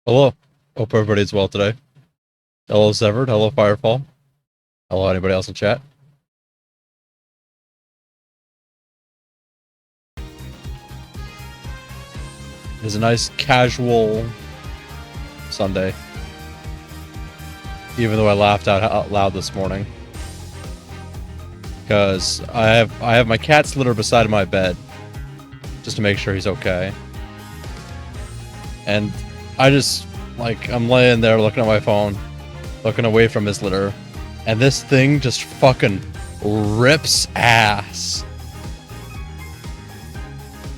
Hello. Hope everybody's well today. Hello, Severed. Hello, Firefall. Hello, anybody else in chat? It's a nice casual Sunday. Even though I laughed out loud this morning. Because I have my cat's litter beside my bed. Just to make sure he's okay. And I just, I'm laying there looking at my phone. Looking away from his litter. And this thing just fucking rips ass.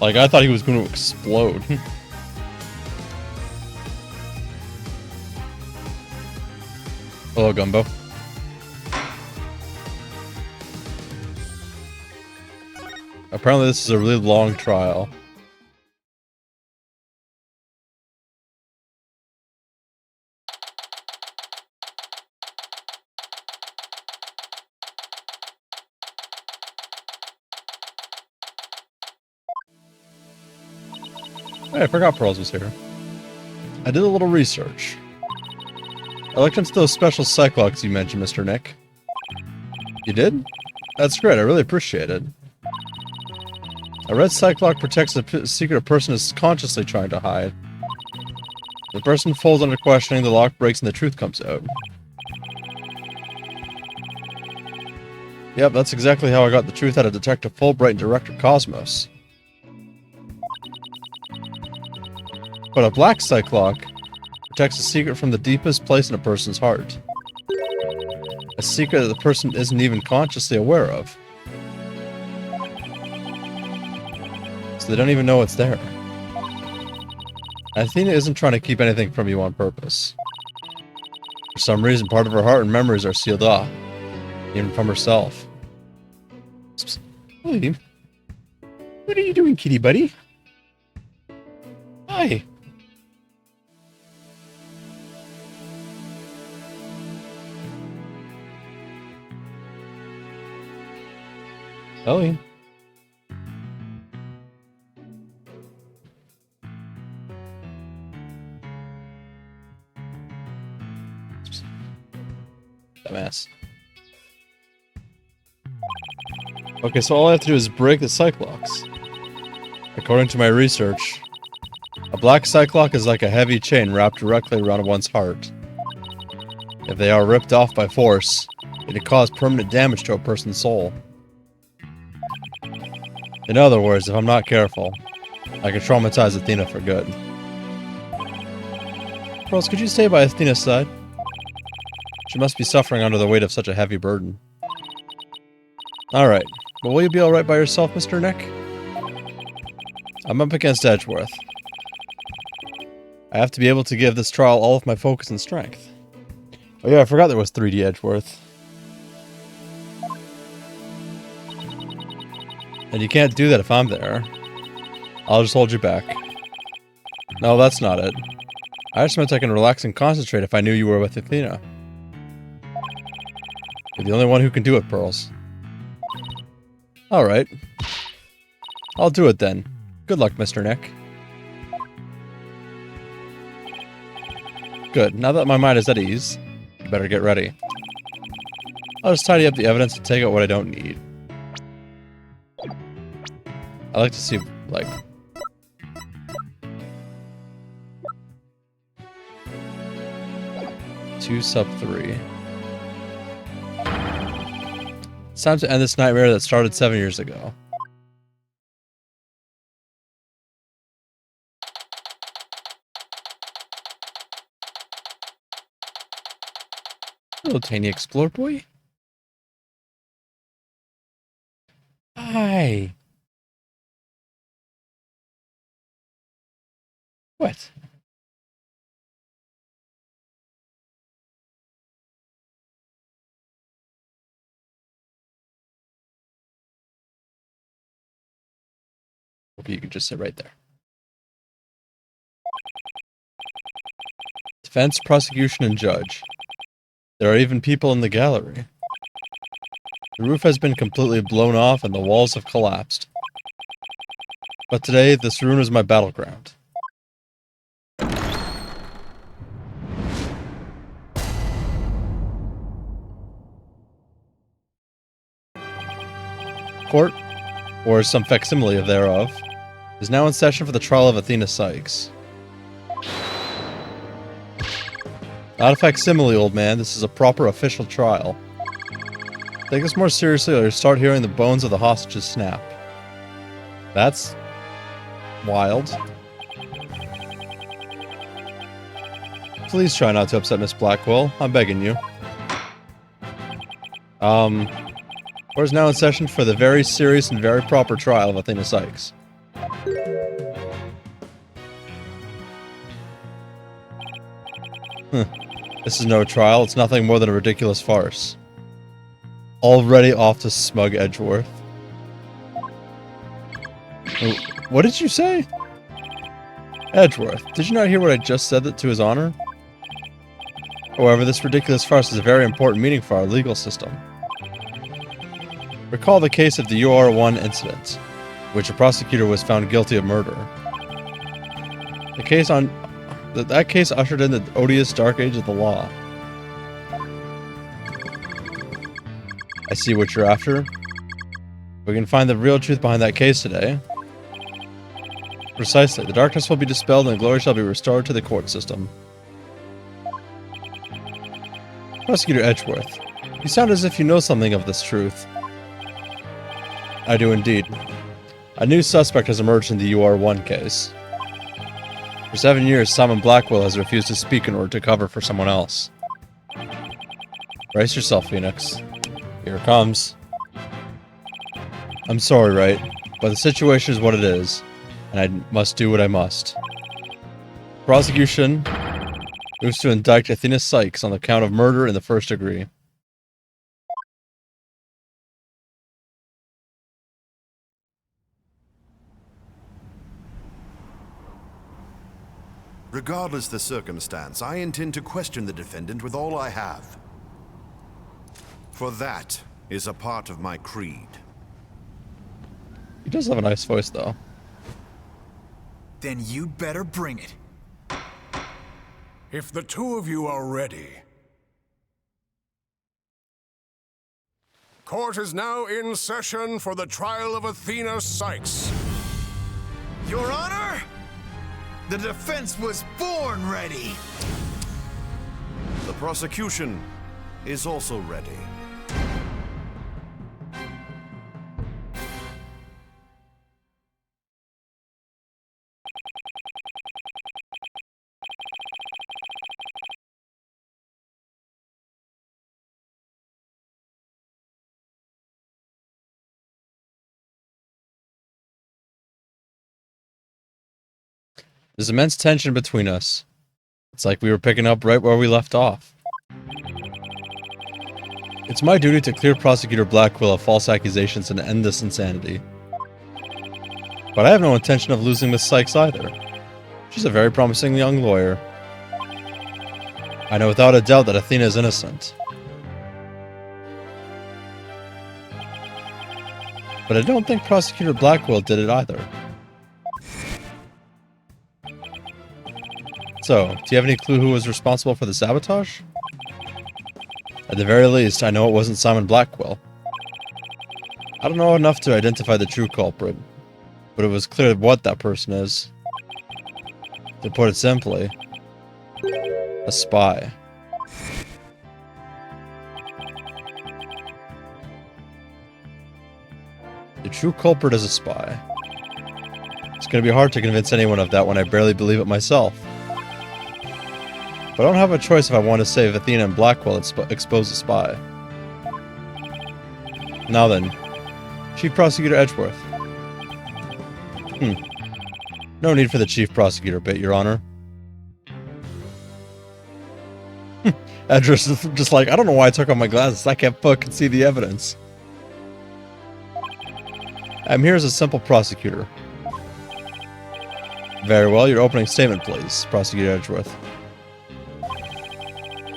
I thought he was going to explode. Hello, Gumbo. Apparently this is a really long trial. Hey, I forgot Pearls was here. I did a little research. I looked into those special cyclops you mentioned, Mr. Nick. You did? That's great, I really appreciate it. A red cyclops protects a secret a person is consciously trying to hide. If the person falls under questioning, the lock breaks and the truth comes out. Yep, that's exactly how I got the truth out of Detective Fulbright and Director Cosmos. But a black cyclops protects a secret from the deepest place in a person's heart. A secret that the person isn't even consciously aware of. So they don't even know it's there. Athena isn't trying to keep anything from you on purpose. For some reason, part of her heart and memories are sealed off. Even from herself. Hey. What are you doing, kitty buddy? Hi. Ellie. Dumbass. Okay, so all I have to do is break the cyclops. According to my research, a black cyclops is like a heavy chain wrapped directly around one's heart. If they are ripped off by force, it can cause permanent damage to a person's soul. In other words, if I'm not careful, I can traumatize Athena for good. Pearls, could you stay by Athena's side? She must be suffering under the weight of such a heavy burden. Alright, but will you be alright by yourself, Mr. Nick? I'm up against Edgeworth. I have to be able to give this trial all of my focus and strength. Oh yeah, I forgot there was 3D Edgeworth. And you can't do that if I'm there. I'll just hold you back. No, that's not it. I just meant I can relax and concentrate if I knew you were with Athena. You're the only one who can do it, Pearls. Alright. I'll do it then. Good luck, Mr. Nick. Good. Now that my mind is at ease, you better get ready. I'll just tidy up the evidence and take out what I don't need. I like to see, 2 sub 3. It's time to end this nightmare that started 7 years ago. Hello, tiny explore boy. Hi. What? Hope you can just sit right there. Defense, prosecution, and judge. There are even people in the gallery. The roof has been completely blown off and the walls have collapsed. But today, this room is my battleground. Court, or some facsimile thereof, is now in session for the trial of Athena Sykes. Not a facsimile, old man. This is a proper official trial. Take this more seriously or you'll start hearing the bones of the hostages snap. That's wild. Please try not to upset Miss Blackwell. I'm begging you. Court is now in session for the very serious and very proper trial of Athena Sykes. This is no trial. It's nothing more than a ridiculous farce. Already off to smug Edgeworth. What did you say? Edgeworth, did you not hear what I just said to his honor? However, this ridiculous farce is a very important meaning for our legal system. Recall the case of the UR1 incident, in which a prosecutor was found guilty of murder. That case ushered in the odious dark age of the law. I see what you're after. We can find the real truth behind that case today. Precisely. The darkness will be dispelled and the glory shall be restored to the court system. Prosecutor Edgeworth, you sound as if you know something of this truth. I do indeed. A new suspect has emerged in the UR1 case. For 7 years, Simon Blackwell has refused to speak in order to cover for someone else. Brace yourself, Phoenix. Here it comes. I'm sorry, right? But the situation is what it is, and I must do what I must. Prosecution moves to indict Athena Sykes on the count of murder in the first degree. Regardless the circumstance, I intend to question the defendant with all I have. For that is a part of my creed. He does have a nice voice, though. Then you'd better bring it. If the two of you are ready. Court is now in session for the trial of Athena Sykes. Your Honor, the defense was born ready. The prosecution is also ready. There's immense tension between us. It's like we were picking up right where we left off. It's my duty to clear Prosecutor Blackwell of false accusations and end this insanity. But I have no intention of losing Miss Sykes either. She's a very promising young lawyer. I know without a doubt that Athena is innocent. But I don't think Prosecutor Blackwell did it either. So, do you have any clue who was responsible for the sabotage? At the very least, I know it wasn't Simon Blackwell. I don't know enough to identify the true culprit, but it was clear what that person is. To put it simply, a spy. The true culprit is a spy. It's going to be hard to convince anyone of that when I barely believe it myself. But I don't have a choice if I want to save Athena and Blackwell and expose a spy. Now then, Chief Prosecutor Edgeworth. No need for the Chief Prosecutor bit, Your Honor. Edgeworth is just like, I don't know why I took off my glasses. I can't fucking see the evidence. I'm here as a simple prosecutor. Very well, your opening statement, please, Prosecutor Edgeworth.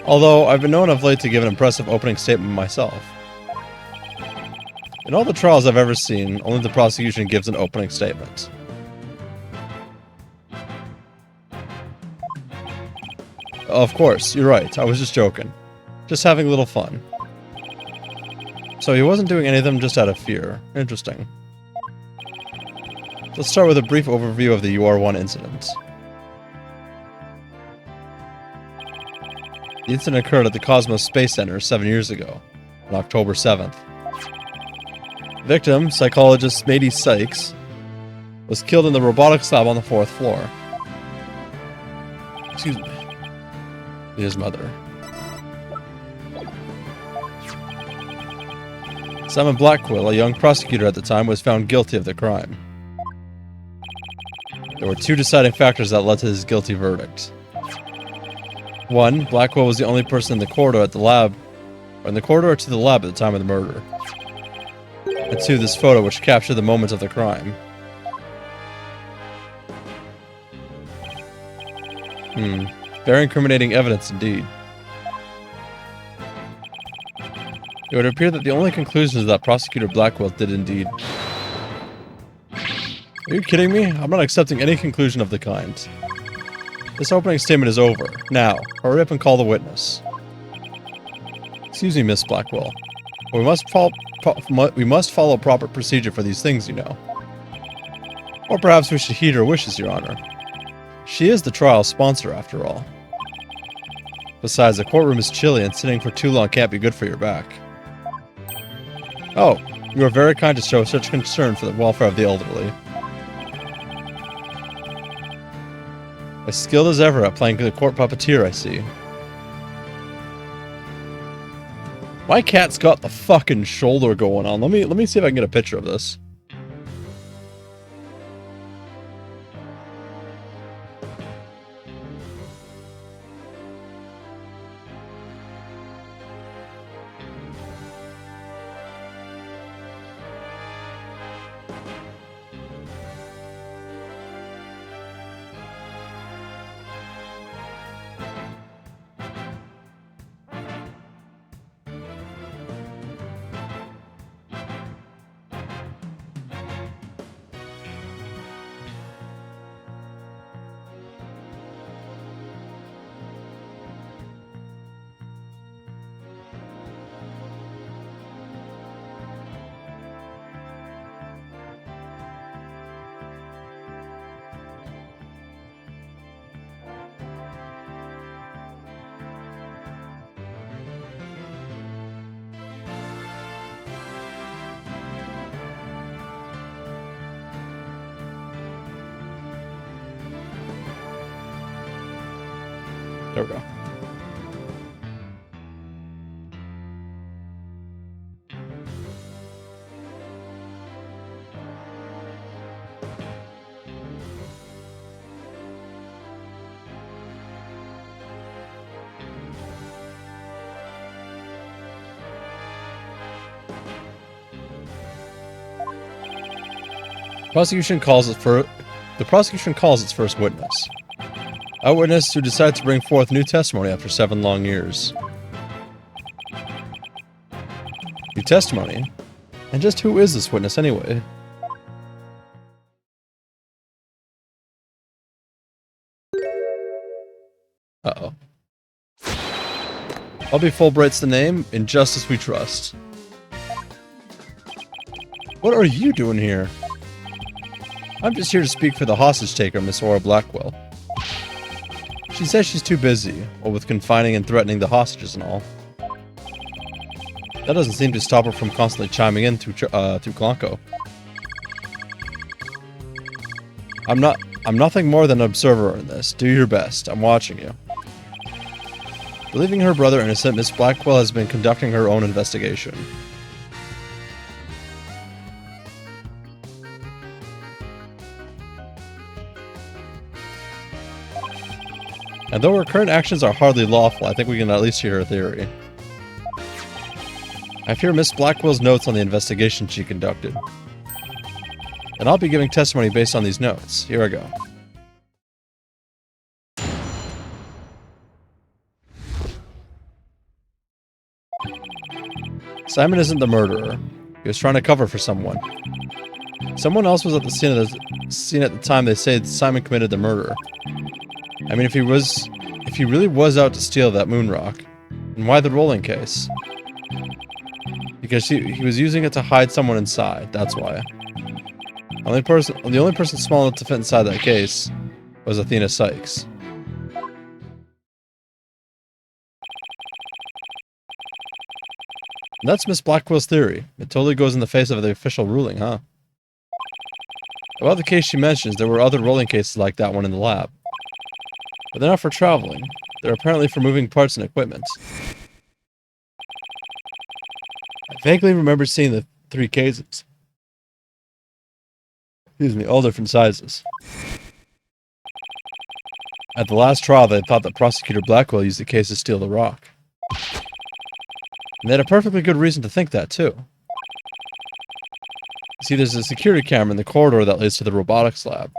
Although, I've been known of late to give an impressive opening statement myself. In all the trials I've ever seen, only the prosecution gives an opening statement. Of course, you're right, I was just joking. Just having a little fun. So he wasn't doing any of them just out of fear. Interesting. Let's start with a brief overview of the UR1 incident. The incident occurred at the Cosmos Space Center 7 years ago, on October 7th. Victim, psychologist Smitey Sykes, was killed in the robotics lab on the 4th floor. Excuse me. His mother. Simon Blackwell, a young prosecutor at the time, was found guilty of the crime. There were two deciding factors that led to his guilty verdict. One, Blackwell was the only person in the corridor to the lab at the time of the murder. And two, this photo which captured the moments of the crime. Very incriminating evidence indeed. It would appear that the only conclusion is that Prosecutor Blackwell did indeed. Are you kidding me? I'm not accepting any conclusion of the kind. This opening statement is over. Now, hurry up and call the witness. Excuse me, Miss Blackwell. We must follow proper procedure for these things, you know. Or perhaps we should heed her wishes, Your Honor. She is the trial sponsor, after all. Besides, the courtroom is chilly and sitting for too long can't be good for your back. Oh, you are very kind to show such concern for the welfare of the elderly. As skilled as ever at playing the court puppeteer, I see. My cat's got the fucking shoulder going on. Let me see if I can get a picture of this. There we go. The prosecution calls its first witness. A witness who decides to bring forth new testimony after 7 long years. New testimony? And just who is this witness anyway? Uh-oh. Bobby Fulbright's the name, in justice we trust. What are you doing here? I'm just here to speak for the hostage taker, Miss Aura Blackwell. She says she's too busy, what with confining and threatening the hostages and all. That doesn't seem to stop her from constantly chiming in through Clanco. I'm nothing more than an observer in this. Do your best. I'm watching you. Believing her brother innocent, Miss Blackwell has been conducting her own investigation. And though her current actions are hardly lawful, I think we can at least hear her theory. I fear Miss Blackwell's notes on the investigation she conducted. And I'll be giving testimony based on these notes. Here I go. Simon isn't the murderer. He was trying to cover for someone. Someone else was at the scene at the time they say Simon committed the murder. I mean, if he really was out to steal that moon rock, then why the rolling case? Because he was using it to hide someone inside, that's why. The only person small enough to fit inside that case was Athena Sykes. And that's Miss Blackwell's theory. It totally goes in the face of the official ruling, huh? About the case she mentions, there were other rolling cases like that one in the lab. But they're not for traveling. They're apparently for moving parts and equipment. I vaguely remember seeing the 3 cases. Excuse me, all different sizes. At the last trial, they thought that Prosecutor Blackwell used the case to steal the rock. And they had a perfectly good reason to think that, too. See, there's a security camera in the corridor that leads to the robotics lab.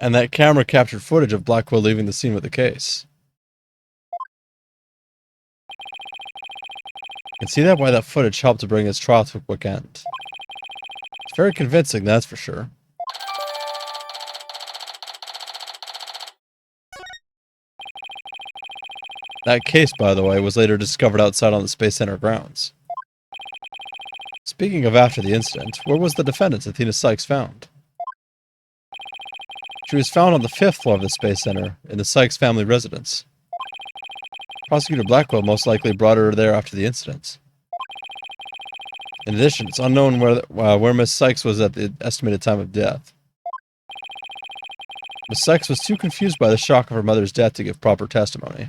And that camera captured footage of Blackwell leaving the scene with the case. You can see that why that footage helped to bring his trial to a quick end. It's very convincing, that's for sure. That case, by the way, was later discovered outside on the Space Center grounds. Speaking of after the incident, where was the defendant, Athena Sykes, found? She was found on the 5th floor of the Space Center, in the Sykes family residence. Prosecutor Blackwell most likely brought her there after the incident. In addition, it's unknown where Miss Sykes was at the estimated time of death. Miss Sykes was too confused by the shock of her mother's death to give proper testimony.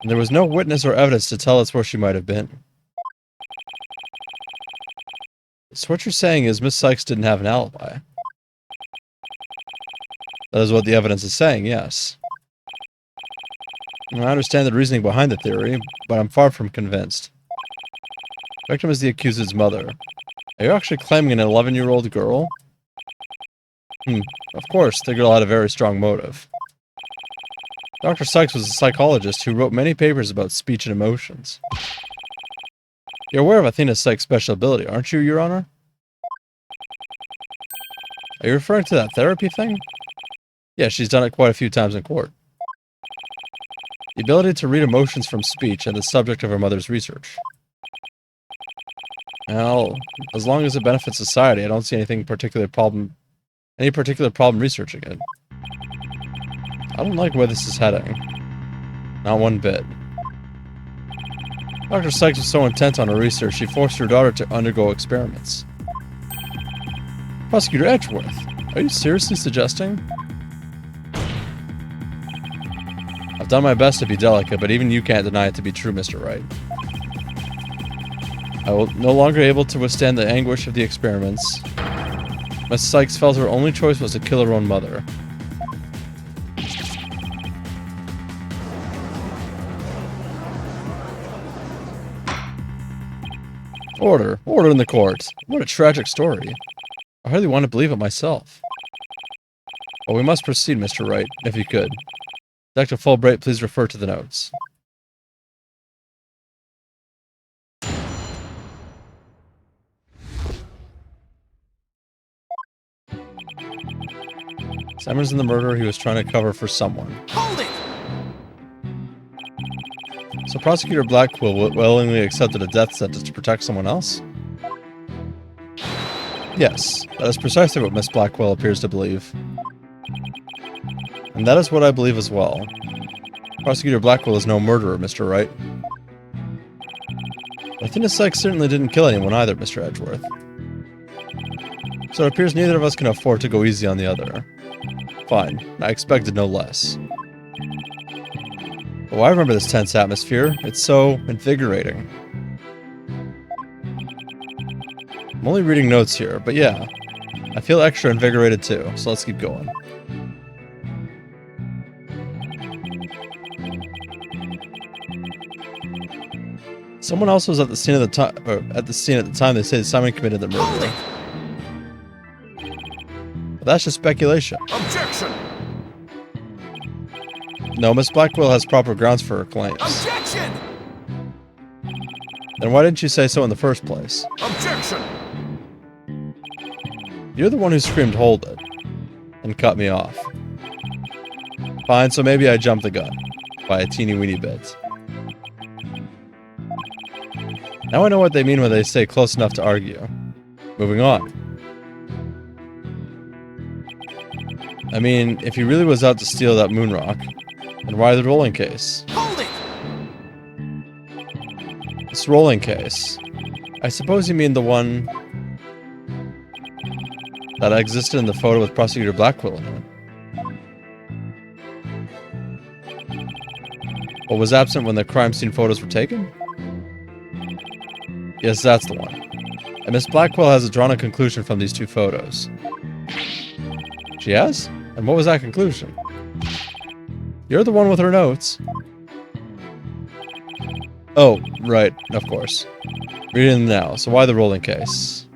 And there was no witness or evidence to tell us where she might have been. So what you're saying is Miss Sykes didn't have an alibi. That is what the evidence is saying, yes. I understand the reasoning behind the theory, but I'm far from convinced. The victim is the accused's mother. Are you actually claiming an 11-year-old girl? Of course, the girl had a very strong motive. Dr. Sykes was a psychologist who wrote many papers about speech and emotions. You're aware of Athena Sykes' special ability, aren't you, Your Honor? Are you referring to that therapy thing? Yeah, she's done it quite a few times in court. The ability to read emotions from speech and the subject of her mother's research. Well, as long as it benefits society, I don't see any particular problem researching it. I don't like where this is heading. Not one bit. Dr. Sykes was so intent on her research, she forced her daughter to undergo experiments. Prosecutor Edgeworth, are you seriously suggesting? I've done my best to be delicate, but even you can't deny it to be true, Mr. Wright. I was no longer able to withstand the anguish of the experiments. Miss Sykes felt her only choice was to kill her own mother. Order. Order in the court. What a tragic story. I hardly want to believe it myself. But we must proceed, Mr. Wright, if you could. Detective Fulbright, please refer to the notes. Simon's in the murder he was trying to cover for someone. Hold it! So Prosecutor Blackwell willingly accepted a death sentence to protect someone else? Yes, that is precisely what Miss Blackwell appears to believe. And that is what I believe as well. Prosecutor Blackwell is no murderer, Mr. Wright. Athena Sykes certainly didn't kill anyone either, Mr. Edgeworth. So it appears neither of us can afford to go easy on the other. Fine, I expected no less. Oh, I remember this tense atmosphere. It's so invigorating. I'm only reading notes here, but yeah. I feel extra invigorated too, so let's keep going. Someone else was at the scene at the time they say Simon committed the murder. But that's just speculation. Objection! No, Miss Blackwell has proper grounds for her claims. Objection! Then why didn't you say so in the first place? Objection! You're the one who screamed, "Hold it," and cut me off. Fine, so maybe I jumped the gun. By a teeny weeny bit. Now I know what they mean when they say close enough to argue. Moving on. I mean, if he really was out to steal that moon rock, then why the rolling case? Hold it! This rolling case. I suppose you mean the one that existed in the photo with Prosecutor Blackwell in it. What was absent when the crime scene photos were taken? Yes, that's the one. And Miss Blackwell has drawn a conclusion from these two photos. She has? And what was that conclusion? You're the one with her notes. Oh, right, of course. Reading them now, so why the rolling case?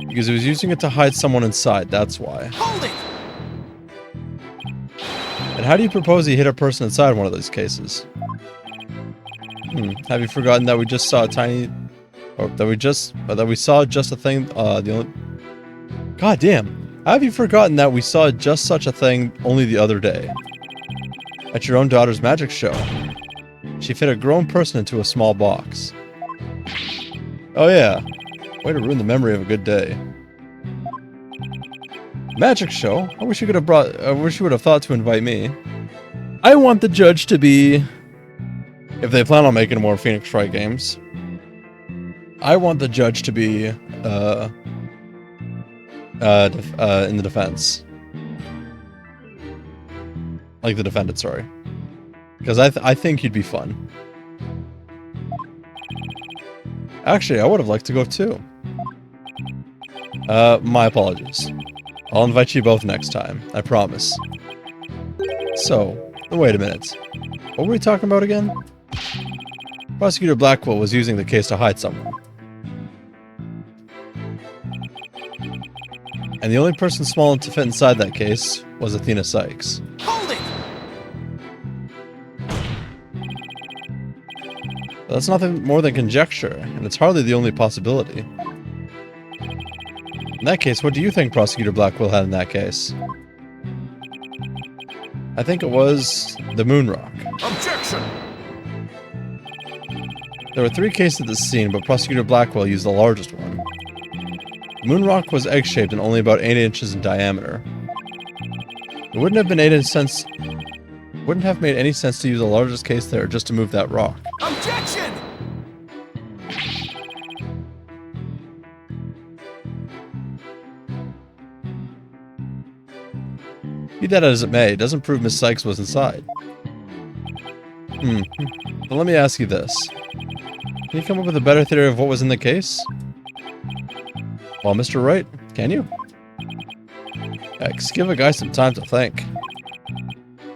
Because he was using it to hide someone inside, that's why. Hold it! And how do you propose he hit a person inside one of those cases? Have you forgotten that we just saw a tiny... Or that we saw just a thing, the only... God damn! Have you forgotten that we saw just such a thing only the other day? At your own daughter's magic show. She fit a grown person into a small box. Oh yeah. Way to ruin the memory of a good day. Magic show? I wish you would have thought to invite me. I want the judge to be... If they plan on making more Phoenix Wright games, I want the judge to be, in the defense. Like the defendant, sorry. Because I think he'd be fun. Actually, I would have liked to go too. My apologies. I'll invite you both next time, I promise. So, wait a minute. What were we talking about again? Prosecutor Blackwell was using the case to hide someone. And the only person small enough to fit inside that case was Athena Sykes. Hold it! But that's nothing more than conjecture, and it's hardly the only possibility. In that case, what do you think Prosecutor Blackwell had in that case? I think it was the moon rock. Objection! There were 3 cases at this scene, but Prosecutor Blackwell used the largest one. The moon rock was egg-shaped and only about 8 inches in diameter. It wouldn't have made any sense to use the largest case there just to move that rock. Objection! Be that as it may, it doesn't prove Miss Sykes was inside. But let me ask you this. Can you come up with a better theory of what was in the case? Well, Mr. Wright, can you? Hex, give a guy some time to think.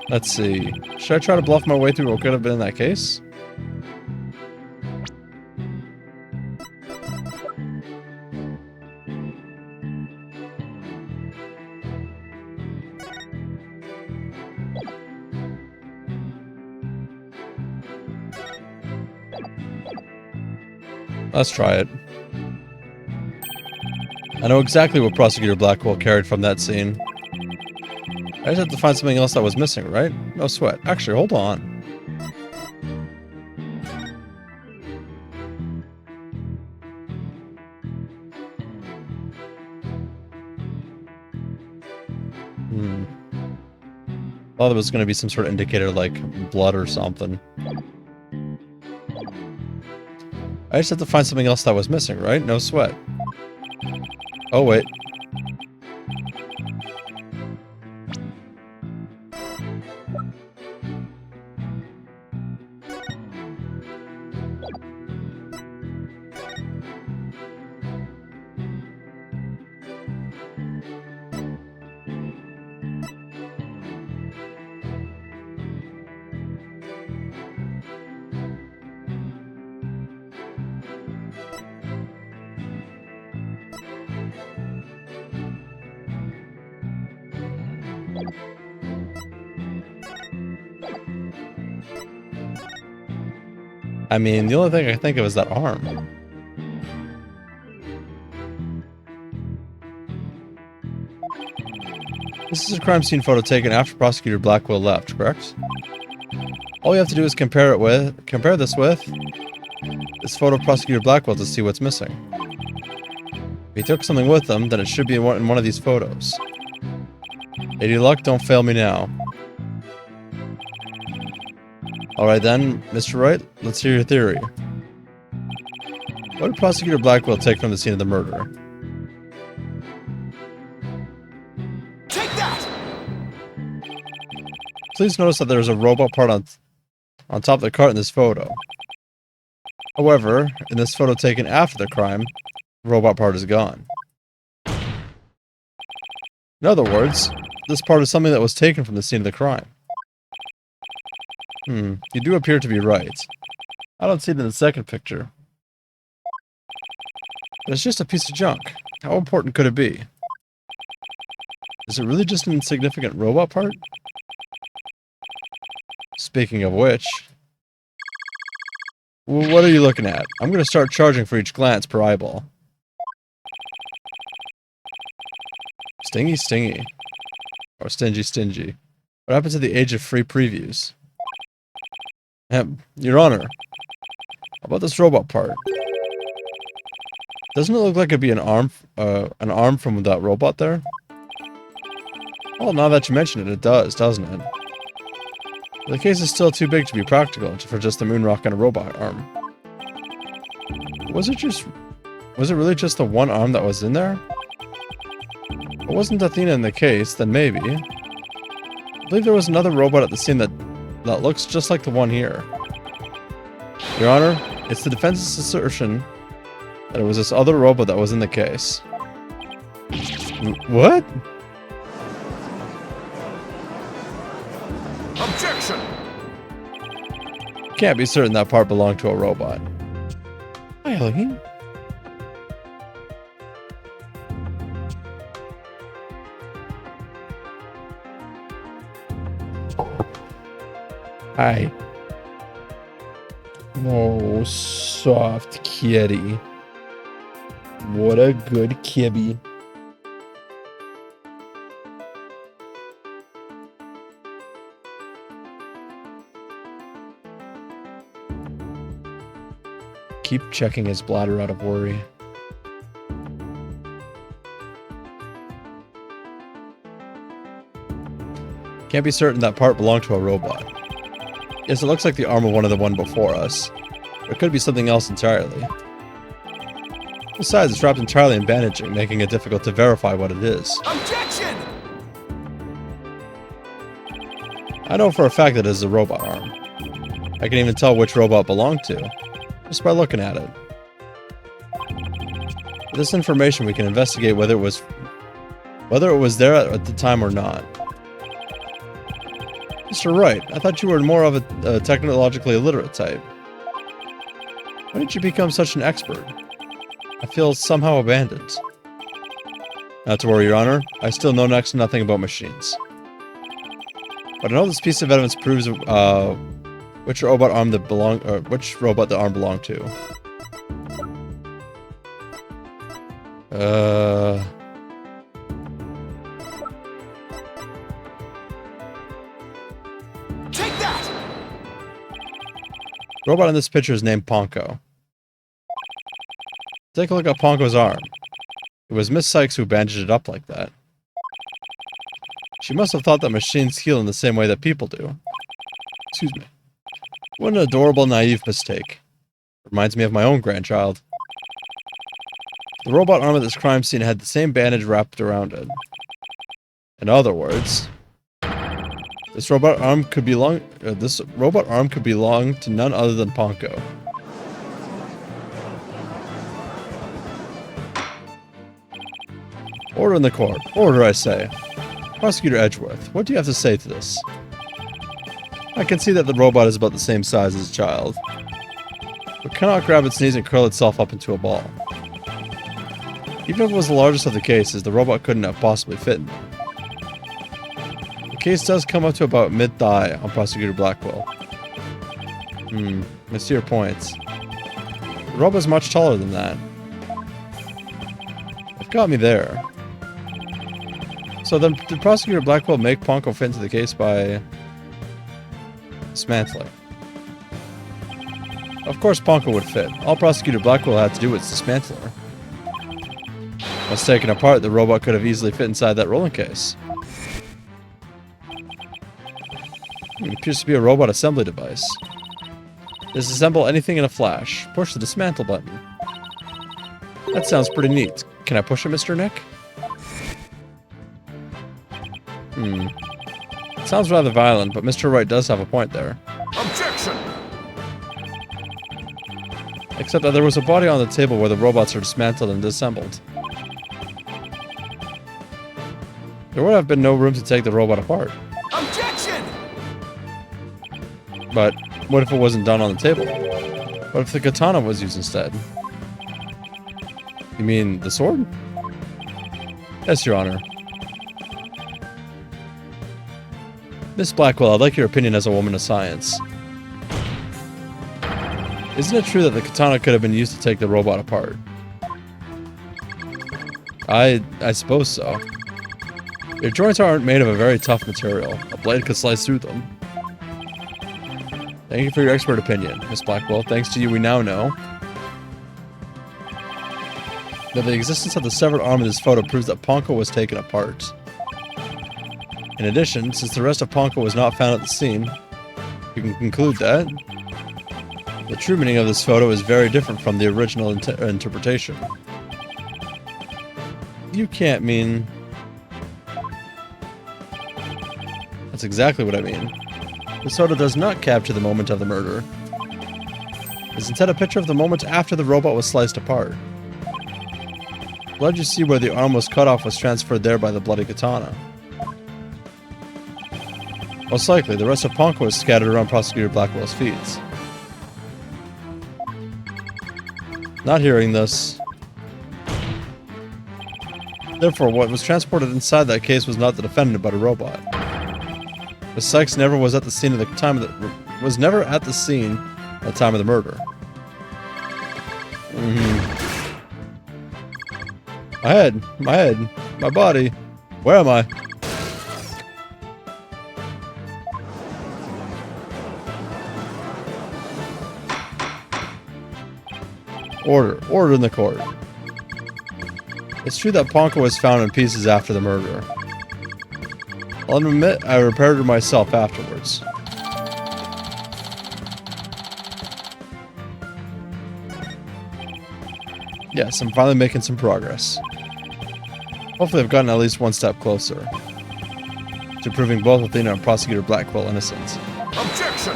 Let's see. Should I try to bluff my way through what could have been in that case? Let's try it. I know exactly what Prosecutor Blackwell carried from that scene. I just have to find something else that was missing, right? No sweat. Actually, hold on. Thought there was going to be some sort of indicator like blood or something. I just have to find something else that was missing, right? No sweat. Oh, wait. I mean, the only thing I can think of is that arm. This is a crime scene photo taken after Prosecutor Blackwell left, correct? All you have to do is compare this with this photo of Prosecutor Blackwell to see what's missing. If he took something with him, then it should be in one of these photos. Lady Luck, don't fail me now. Alright then, Mr. Wright, let's hear your theory. What did Prosecutor Blackwell take from the scene of the murder? Take that! Please notice that there is a robot part on top of the cart in this photo. However, in this photo taken after the crime, the robot part is gone. In other words, this part is something that was taken from the scene of the crime. You do appear to be right. I don't see it in the second picture. But it's just a piece of junk. How important could it be? Is it really just an insignificant robot part? Speaking of which... what are you looking at? I'm going to start charging for each glance per eyeball. Stingy, stingy. Or stingy, stingy. What happened to the age of free previews? Your Honor. How about this robot part? Doesn't it look like it'd be an arm from that robot there? Well, now that you mention it, it does, doesn't it? The case is still too big to be practical for just a moon rock and a robot arm. Was it really just the one arm that was in there? If it wasn't Athena in the case, then maybe. I believe there was another robot at the scene that looks just like the one here. Your Honor, it's the defense's assertion that it was this other robot that was in the case. What? Objection! Can't be certain that part belonged to a robot. Really? Hi. Oh, soft kitty. What a good kibby. Keep checking his bladder out of worry. Can't be certain that part belonged to a robot. Yes, it looks like the arm of the one before us. It could be something else entirely. Besides, it's wrapped entirely in bandaging, making it difficult to verify what it is. Objection! I know for a fact that it is a robot arm. I can even tell which robot it belonged to, just by looking at it. With this information, we can investigate whether it was there at the time or not. Mr. Wright, I thought you were more of a technologically illiterate type. When did you become such an expert? I feel somehow abandoned. Not to worry, Your Honor. I still know next to nothing about machines. But I know this piece of evidence proves which robot the arm belonged to. Take that! The robot in this picture is named Ponko. Take a look at Ponko's arm. It was Miss Sykes who bandaged it up like that. She must have thought that machines heal in the same way that people do. Excuse me. What an adorable, naive mistake. Reminds me of my own grandchild. The robot arm at this crime scene had the same bandage wrapped around it. In other words, this robot arm could belong to none other than Ponko. Order in the court. Order, I say. Prosecutor Edgeworth, what do you have to say to this? I can see that the robot is about the same size as a child, but cannot grab its knees and curl itself up into a ball. Even if it was the largest of the cases, the robot couldn't have possibly fit in them. The case does come up to about mid-thigh on Prosecutor Blackwell. I see your points. The robot is much taller than that. It got me there. So then, did Prosecutor Blackwell make Ponko fit into the case by dismantling. Of course Ponko would fit. All Prosecutor Blackwell had to do was dismantle her. Once taken apart, the robot could have easily fit inside that rolling case. It appears to be a robot assembly device. Disassemble anything in a flash. Push the dismantle button. That sounds pretty neat. Can I push it, Mr. Nick? It sounds rather violent, but Mr. Wright does have a point there. Objection! Except that there was a body on the table where the robots are dismantled and disassembled. There would have been no room to take the robot apart. Objection! But what if it wasn't done on the table? What if the katana was used instead? You mean the sword? Yes, Your Honor. Miss Blackwell, I'd like your opinion as a woman of science. Isn't it true that the katana could have been used to take the robot apart? I suppose so. Your joints aren't made of a very tough material. A blade could slice through them. Thank you for your expert opinion, Miss Blackwell. Thanks to you, we now know that the existence of the severed arm in this photo proves that Ponko was taken apart. In addition, since the rest of Ponko was not found at the scene, you can conclude that the true meaning of this photo is very different from the original interpretation. You can't mean... That's exactly what I mean. This photo does not capture the moment of the murder. It's instead a picture of the moment after the robot was sliced apart. Blood you see where the arm was cut off was transferred there by the bloody katana. Most likely, the rest of Ponko is scattered around Prosecutor Blackwell's feet. Not hearing this. Therefore, what was transported inside that case was not the defendant, but a robot. Miss Sykes never was at the scene at the time of the was never at the scene at the time of the murder. My head, my body. Where am I? Order in the court. It's true that Ponko was found in pieces after the murder. I'll admit I repaired her myself afterwards. Yes, I'm finally making some progress. Hopefully I've gotten at least one step closer to proving both Athena and Prosecutor Blackwell innocent. Objection!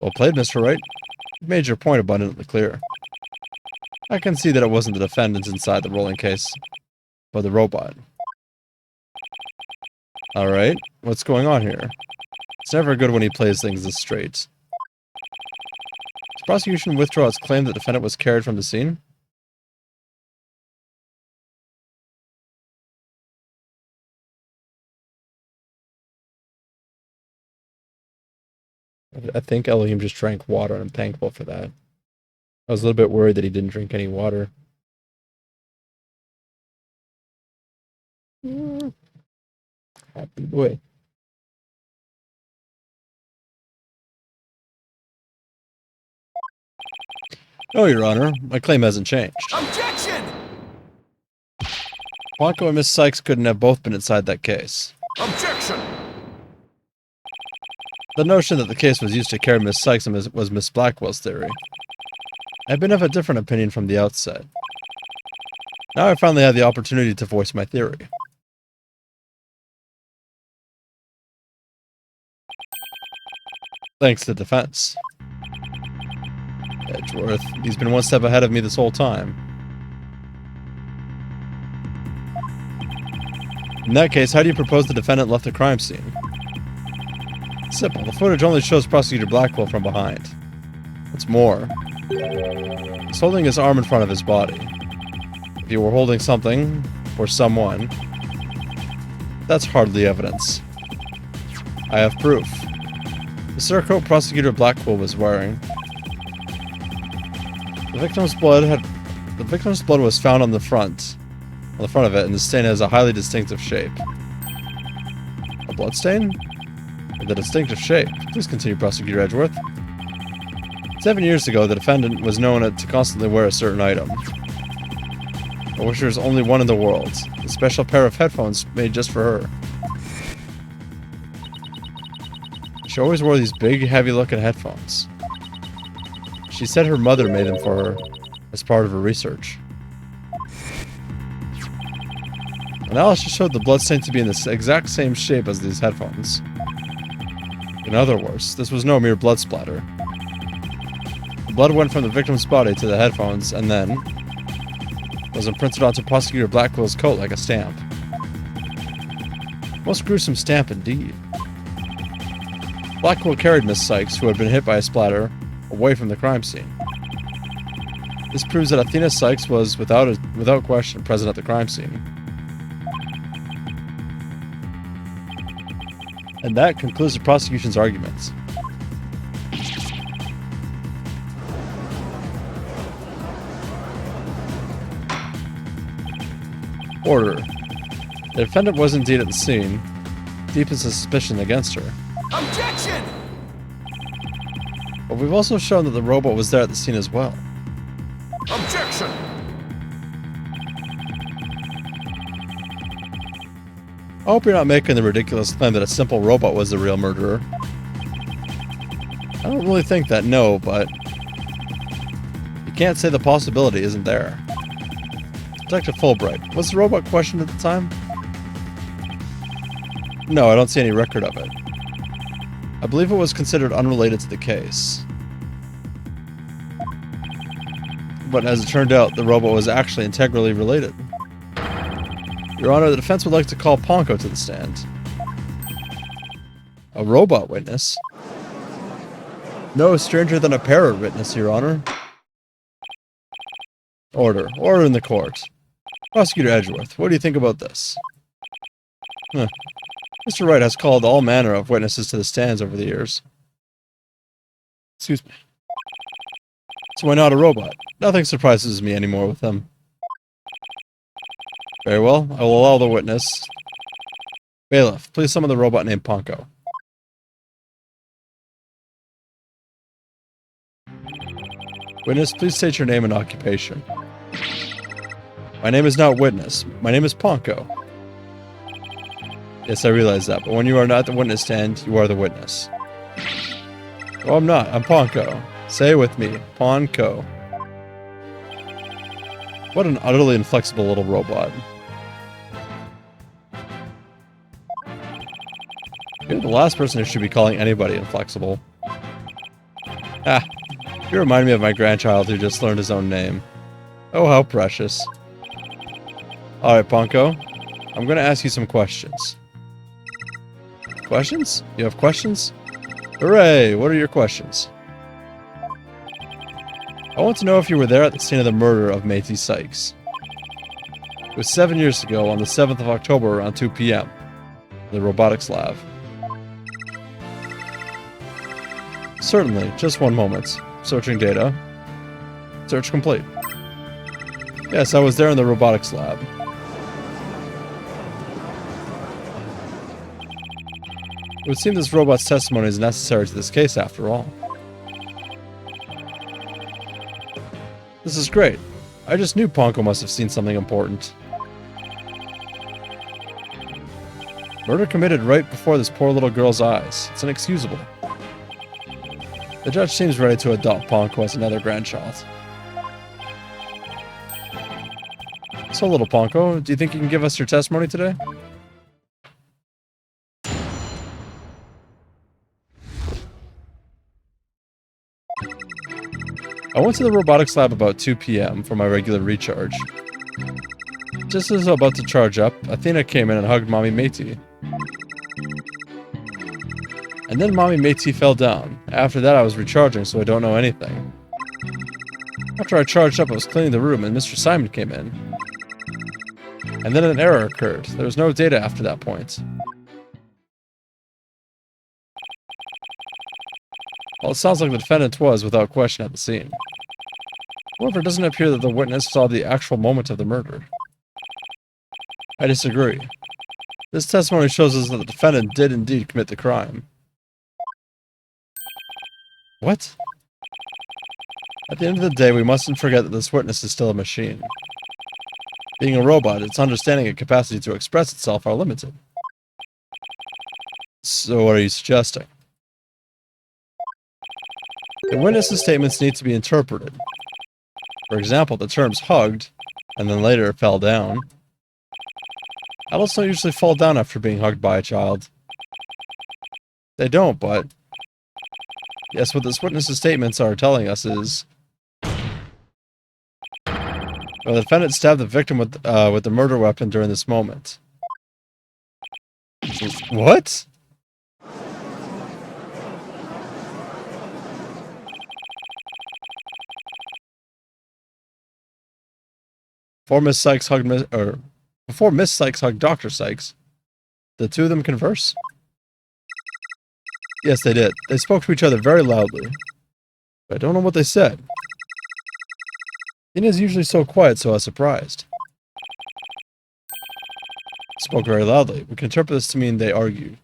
Well played, Mr. Wright. You made your point abundantly clear. I can see that it wasn't the defendants inside the rolling case, but the robot. Alright, what's going on here? It's never good when he plays things this straight. Does prosecution withdraw its claim that the defendant was carried from the scene? I think Elohim just drank water, and I'm thankful for that. I was a little bit worried that he didn't drink any water. Happy boy. No, Your Honor. My claim hasn't changed. Objection! Ponko and Miss Sykes couldn't have both been inside that case. Objection! The notion that the case was used to carry Miss Sykes was Miss Blackwell's theory. I've been of a different opinion from the outset. Now I finally have the opportunity to voice my theory. Thanks to defense. Edgeworth, he's been one step ahead of me this whole time. In that case, how do you propose the defendant left the crime scene? Simple. The footage only shows Prosecutor Blackwell from behind. What's more, he's holding his arm in front of his body. If you were holding something, or someone, that's hardly evidence. I have proof. The surcoat Prosecutor Blackwell was wearing. The victim's blood was found on the front, on the front of it, and the stain has a highly distinctive shape. A bloodstain? With a distinctive shape. Please continue, Prosecutor Edgeworth. 7 years ago, the defendant was known to constantly wear a certain item. I wish there was only one in the world. A special pair of headphones made just for her. She always wore these big, heavy-looking headphones. She said her mother made them for her as part of her research. Analysis showed the bloodstain to be in the exact same shape as these headphones. In other words, this was no mere blood splatter. The blood went from the victim's body to the headphones and then was imprinted onto Prosecutor Blackwell's coat like a stamp. Most gruesome stamp indeed. Blackwell carried Miss Sykes, who had been hit by a splatter, away from the crime scene. This proves that Athena Sykes was, without question, present at the crime scene. And that concludes the prosecution's arguments. Order. The defendant was indeed at the scene. Deepens the suspicion against her. Objection! But we've also shown that the robot was there at the scene as well. Objection! I hope you're not making the ridiculous claim that a simple robot was the real murderer. I don't really think that, no, but you can't say the possibility isn't there. Detective Fulbright, was the robot questioned at the time? No, I don't see any record of it. I believe it was considered unrelated to the case. But as it turned out, the robot was actually integrally related. Your Honor, the defense would like to call Ponko to the stand. A robot witness? No stranger than a parrot witness, Your Honor. Order. Order in the court. Prosecutor Edgeworth, what do you think about this? Mr. Wright has called all manner of witnesses to the stands over the years. Excuse me. So why not a robot? Nothing surprises me anymore with him. Very well, I will allow the witness. Bailiff, please summon the robot named Ponko. Witness, please state your name and occupation. My name is not Witness. My name is Ponko. Yes, I realize that, but when you are not the witness stand, you are the witness. Oh, I'm not. I'm Ponko. Say it with me. Ponko. What an utterly inflexible little robot. You're the last person who should be calling anybody inflexible. Ah, you remind me of my grandchild who just learned his own name. Oh, how precious. Alright, Ponko. I'm going to ask you some questions. Questions? You have questions? Hooray! What are your questions? I want to know if you were there at the scene of the murder of Matey Sykes. It was 7 years ago, on the 7th of October around 2 p.m. in the robotics lab. Certainly, just one moment. Searching data. Search complete. Yes, I was there in the robotics lab. It would seem this robot's testimony is necessary to this case after all. This is great. I just knew Ponko must have seen something important. Murder committed right before this poor little girl's eyes. It's inexcusable. The judge seems ready to adopt Ponko as another grandchild. So, little Ponko, do you think you can give us your testimony today? I went to the robotics lab about 2 p.m. for my regular recharge. Just as I was about to charge up, Athena came in and hugged Mommy Matey. And then Mommy Matey fell down. After that I was recharging, so I don't know anything. After I charged up, I was cleaning the room and Mr. Simon came in. And then an error occurred. There was no data after that point. Well, it sounds like the defendant was, without question, at the scene. However, it doesn't appear that the witness saw the actual moment of the murder. I disagree. This testimony shows us that the defendant did indeed commit the crime. What? At the end of the day, we mustn't forget that this witness is still a machine. Being a robot, its understanding and capacity to express itself are limited. So what are you suggesting? The witness's statements need to be interpreted. For example, the terms hugged, and then later fell down. Adults don't usually fall down after being hugged by a child. They don't, but... Yes, what this witness's statements are telling us is... Well, the defendant stabbed the victim with the murder weapon during this moment. What? Before Miss Sykes hugged Dr. Sykes, the two of them converse? Yes, they did. They spoke to each other very loudly. But I don't know what they said. Tina is usually so quiet, so I was surprised. Spoke very loudly. We can interpret this to mean they argued.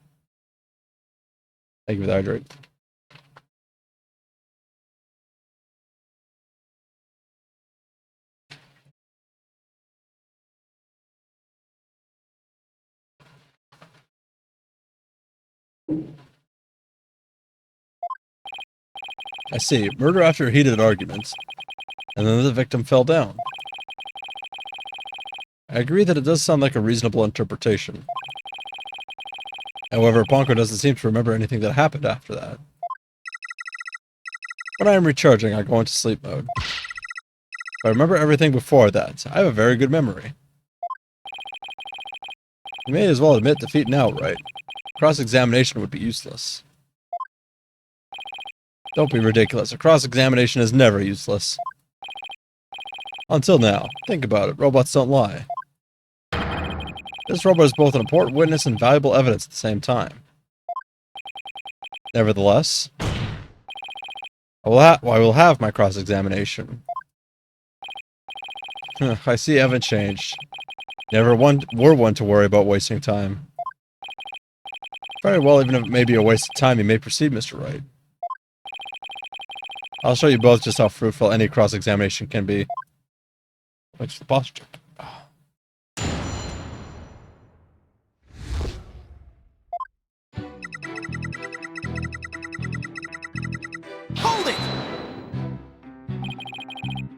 Thank you for the hydrate. I see. Murder after a heated argument. And then the victim fell down. I agree that it does sound like a reasonable interpretation. However, Ponko doesn't seem to remember anything that happened after that. When I am recharging, I go into sleep mode. If I remember everything before that, I have a very good memory. You may as well admit defeat now, right? Cross-examination would be useless. Don't be ridiculous. A cross-examination is never useless. Until now. Think about it. Robots don't lie. This robot is both an important witness and valuable evidence at the same time. Nevertheless, I will have my cross-examination. I see you haven't changed. Never were one to worry about wasting time. Very well, even if it may be a waste of time, you may proceed, Mr. Wright. I'll show you both just how fruitful any cross-examination can be. What's the posture? Hold it!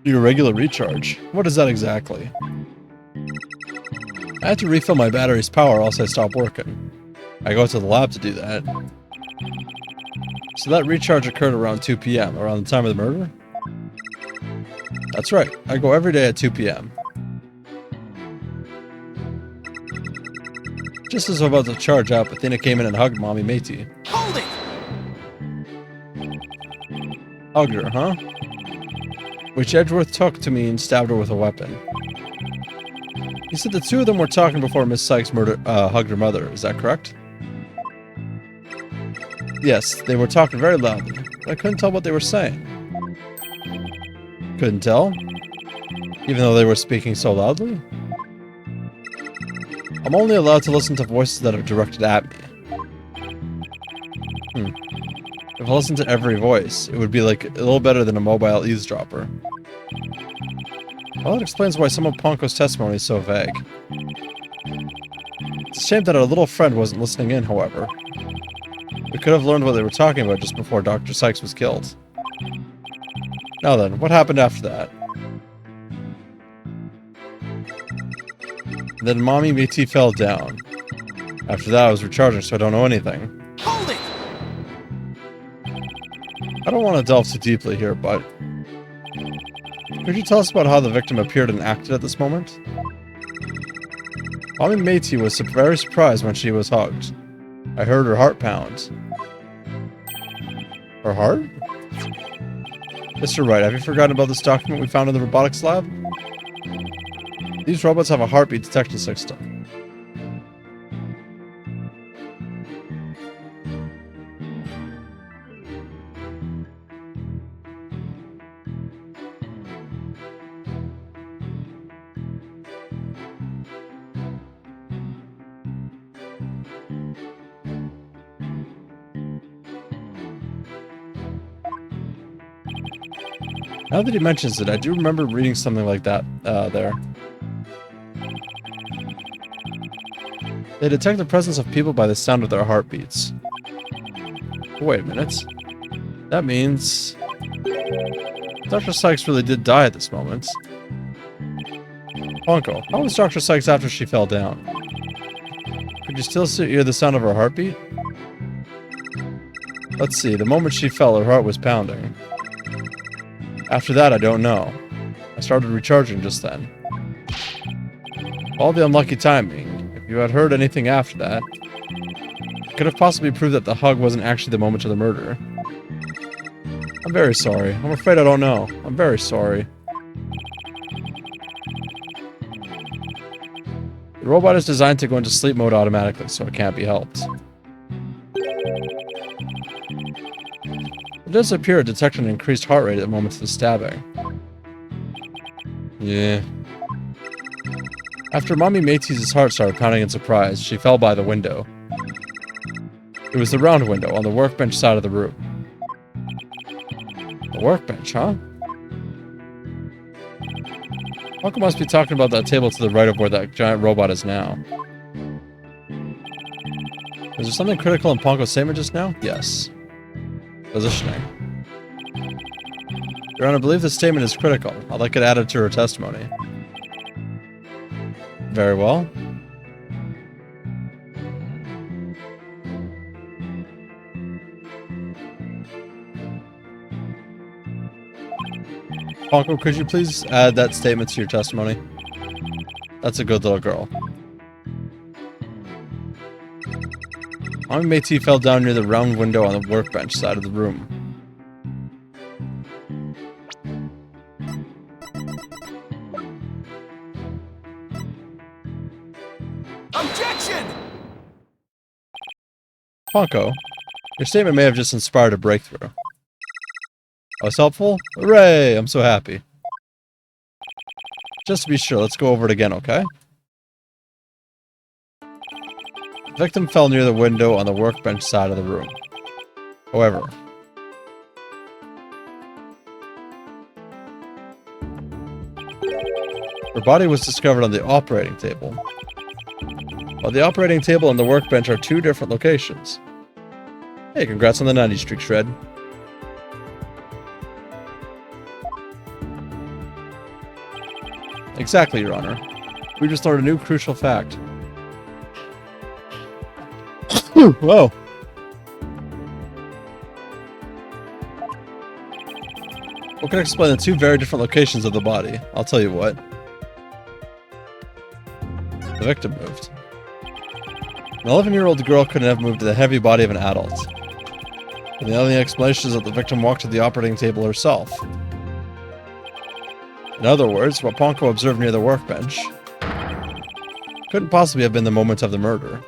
Your regular recharge. What is that exactly? I had to refill my battery's power else I stopped working. I go to the lab to do that. So that recharge occurred around 2 p.m., around the time of the murder? That's right. I go every day at 2 p.m. Just as I'm about to charge up, Athena came in and hugged Mommy Matey. Hold it! Hugged her, huh? Which Edgeworth took to mean stabbed her with a weapon. He said the two of them were talking before Miss Sykes hugged her mother. Is that correct? Yes, they were talking very loudly, but I couldn't tell what they were saying. Couldn't tell? Even though they were speaking so loudly? I'm only allowed to listen to voices that are directed at me. If I listened to every voice, it would be like a little better than a mobile eavesdropper. Well, it explains why some of Ponko's testimony is so vague. It's a shame that our little friend wasn't listening in, however. We could have learned what they were talking about just before Dr. Sykes was killed. Now then, what happened after that? And then Mommy Matey fell down. After that, I was recharging, so I don't know anything. Hold it! I don't want to delve too deeply here, but... Could you tell us about how the victim appeared and acted at this moment? Mommy Matey was very surprised when she was hugged. I heard her heart pound. Her heart? Mr. Wright, have you forgotten about this document we found in the robotics lab? These robots have a heartbeat detection system. Now that he mentions it, I do remember reading something like that there. They detect the presence of people by the sound of their heartbeats. Wait a minute. That means... Dr. Sykes really did die at this moment. Ponko, how was Dr. Sykes after she fell down? Could you still hear the sound of her heartbeat? Let's see, the moment she fell, her heart was pounding. After that, I don't know. I started recharging just then. All the unlucky timing. If you had heard anything after that, it could have possibly proved that the hug wasn't actually the moment of the murder. I'm very sorry. I'm afraid I don't know. I'm very sorry. The robot is designed to go into sleep mode automatically, so it can't be helped. It does appear it detected an increased heart rate at the moment of the stabbing. Yeah. After Mommy Matey's heart started pounding in surprise, she fell by the window. It was the round window on the workbench side of the room. The workbench, huh? Ponko must be talking about that table to the right of where that giant robot is now. Was there something critical in Ponko's statement just now? Yes. Positioning. Your Honor, I believe this statement is critical. I'd like it added to her testimony. Very well. Ponko, could you please add that statement to your testimony? That's a good little girl. Mommy Métis fell down near the round window on the workbench side of the room. Objection! Ponko, your statement may have just inspired a breakthrough. I was helpful? Hooray! I'm so happy. Just to be sure, let's go over it again, okay? The victim fell near the window on the workbench side of the room. However, her body was discovered on the operating table. While the operating table and the workbench are two different locations. Hey, congrats on the 90 streak, Shred. Exactly, Your Honor. We just learned a new crucial fact. Whoa. What can explain the two very different locations of the body? I'll tell you what. The victim moved. An 11-year-old girl couldn't have moved the heavy body of an adult. And the only explanation is that the victim walked to the operating table herself. In other words, what Ponko observed near the workbench couldn't possibly have been the moment of the murder.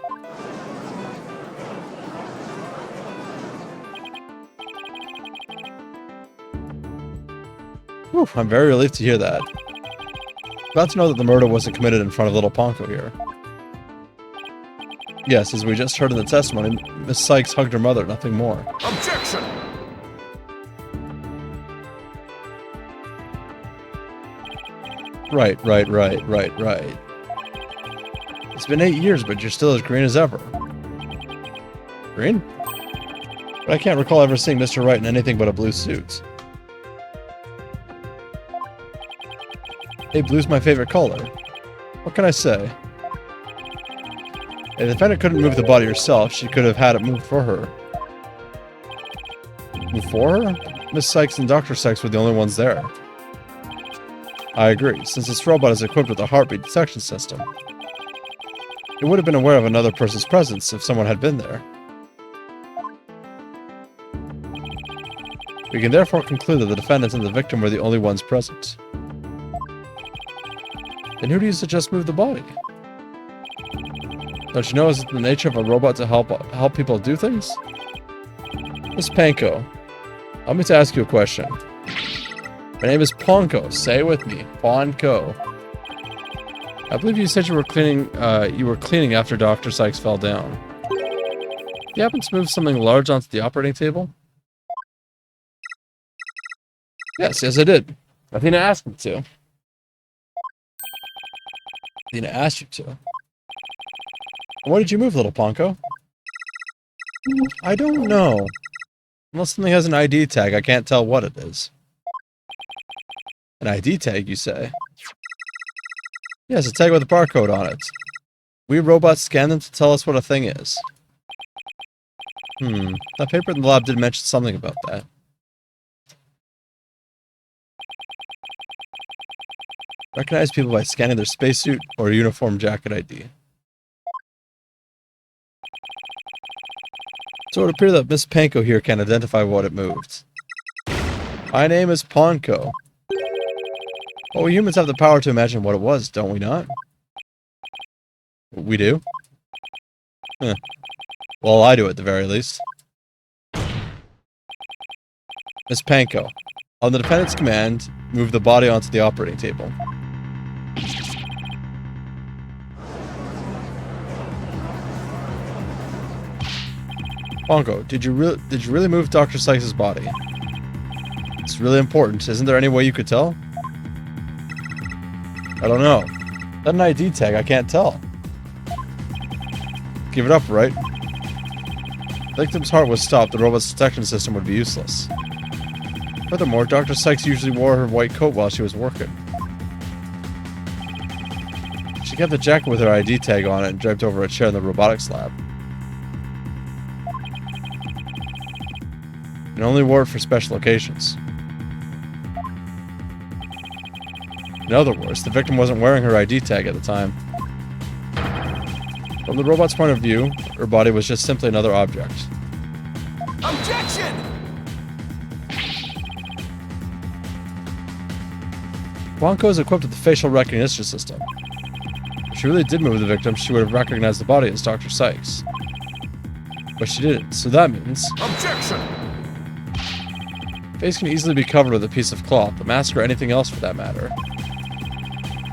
Whew, I'm very relieved to hear that. Glad to know that the murder wasn't committed in front of little Ponko here. Yes, as we just heard in the testimony, Miss Sykes hugged her mother, nothing more. Objection! Right. It's been 8 years, but you're still as green as ever. Green? But I can't recall ever seeing Mr. Wright in anything but a blue suit. Hey, blue's my favorite color. What can I say? If the defendant couldn't move the body herself, she could have had it moved for her. Move for her? Miss Sykes and Dr. Sykes were the only ones there. I agree, since this robot is equipped with a heartbeat detection system. It would have been aware of another person's presence if someone had been there. We can therefore conclude that the defendant and the victim were the only ones present. Then who do you suggest move the body? Don't you know it's the nature of a robot to help people do things? Miss Panko, allow me to ask you a question. My name is Ponko. Say it with me, Ponko. I believe you said you were cleaning after Dr. Sykes fell down. You happen to move something large onto the operating table? Yes, I did. Athena asked me to. Athena asked you to. Why did you move, little Ponko? I don't know. Unless something has an ID tag, I can't tell what it is. An ID tag, you say? Yes, a tag with a barcode on it. We robots scan them to tell us what a thing is. That paper in the lab did mention something about that. Recognize people by scanning their spacesuit or uniform jacket ID. So it would appear that Miss Panko here can identify what it moved. My name is Ponko. Well, we humans have the power to imagine what it was, don't we not? We do? Huh. Well, I do at the very least. Miss Panko, on the defendant's command, move the body onto the operating table. Ponko, did you really move Dr. Sykes' body? It's really important. Isn't there any way you could tell? I don't know. That an ID tag, I can't tell. Give it up, right? If the victim's heart was stopped, the robot's detection system would be useless. Furthermore, Dr. Sykes usually wore her white coat while she was working. She kept the jacket with her ID tag on it and draped over a chair in the robotics lab. And only wore it for special occasions. In other words, the victim wasn't wearing her ID tag at the time. From the robot's point of view, her body was just simply another object. Objection! Blanco is equipped with the facial recognition system. If she really did move the victim, she would have recognized the body as Dr. Sykes. But she didn't, so that means... Objection! Face can easily be covered with a piece of cloth, a mask, or anything else for that matter.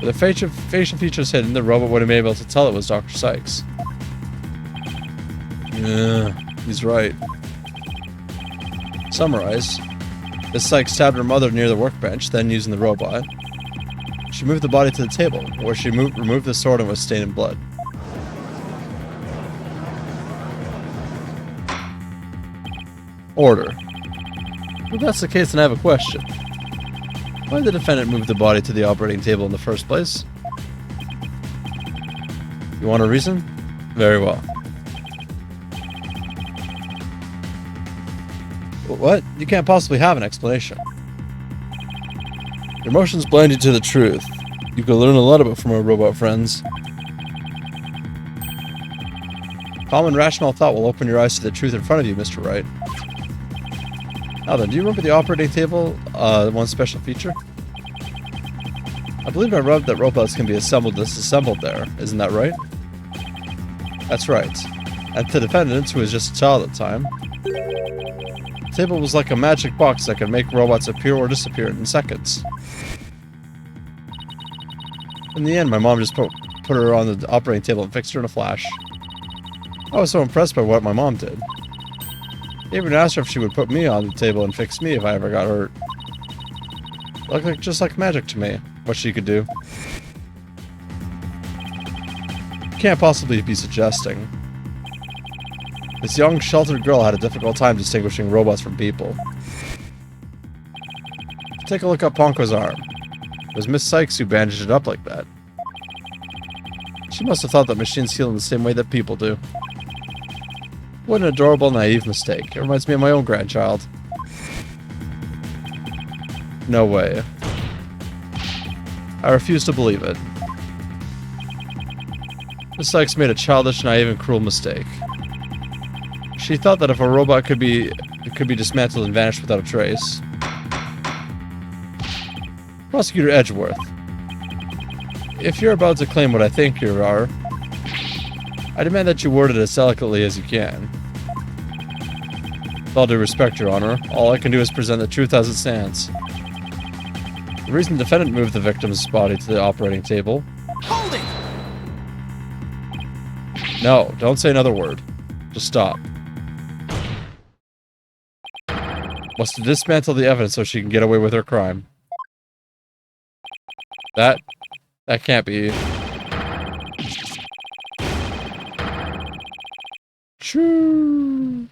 With the facial features hidden, the robot would have been able to tell it was Dr. Sykes. Yeah, he's right. Summarize. Miss Sykes stabbed her mother near the workbench, then using the robot, she moved the body to the table, where she removed the sword and was stained in blood. Order. If that's the case, then I have a question. Why did the defendant move the body to the operating table in the first place? You want a reason? Very well. What? You can't possibly have an explanation. Your emotions blind you to the truth. You could learn a lot about from our robot friends. Common rational thought will open your eyes to the truth in front of you, Mr. Wright. Now then, do you remember the operating table, one special feature? I believe I read that robots can be assembled and disassembled there, isn't that right? That's right. And to the defendant, who was just a child at the time, the table was like a magic box that could make robots appear or disappear in seconds. In the end, my mom just put her on the operating table and fixed her in a flash. I was so impressed by what my mom did. I even asked her if she would put me on the table and fix me if I ever got hurt. Looked like just like magic to me, what she could do. You can't possibly be suggesting. This young, sheltered girl had a difficult time distinguishing robots from people. Take a look at Ponko's arm. It was Miss Sykes who bandaged it up like that. She must have thought that machines heal in the same way that people do. What an adorable, naive mistake. It reminds me of my own grandchild. No way. I refuse to believe it. Miss Sykes made a childish, naive, and cruel mistake. She thought that if a robot could be dismantled and vanish without a trace. Prosecutor Edgeworth, if you're about to claim what I think you are, I demand that you word it as delicately as you can. With all due respect, Your Honor, all I can do is present the truth as it stands. The reason the defendant moved the victim's body to the operating table... Hold it! No, don't say another word. Just stop. Wants to dismantle the evidence so she can get away with her crime. That can't be. Choo.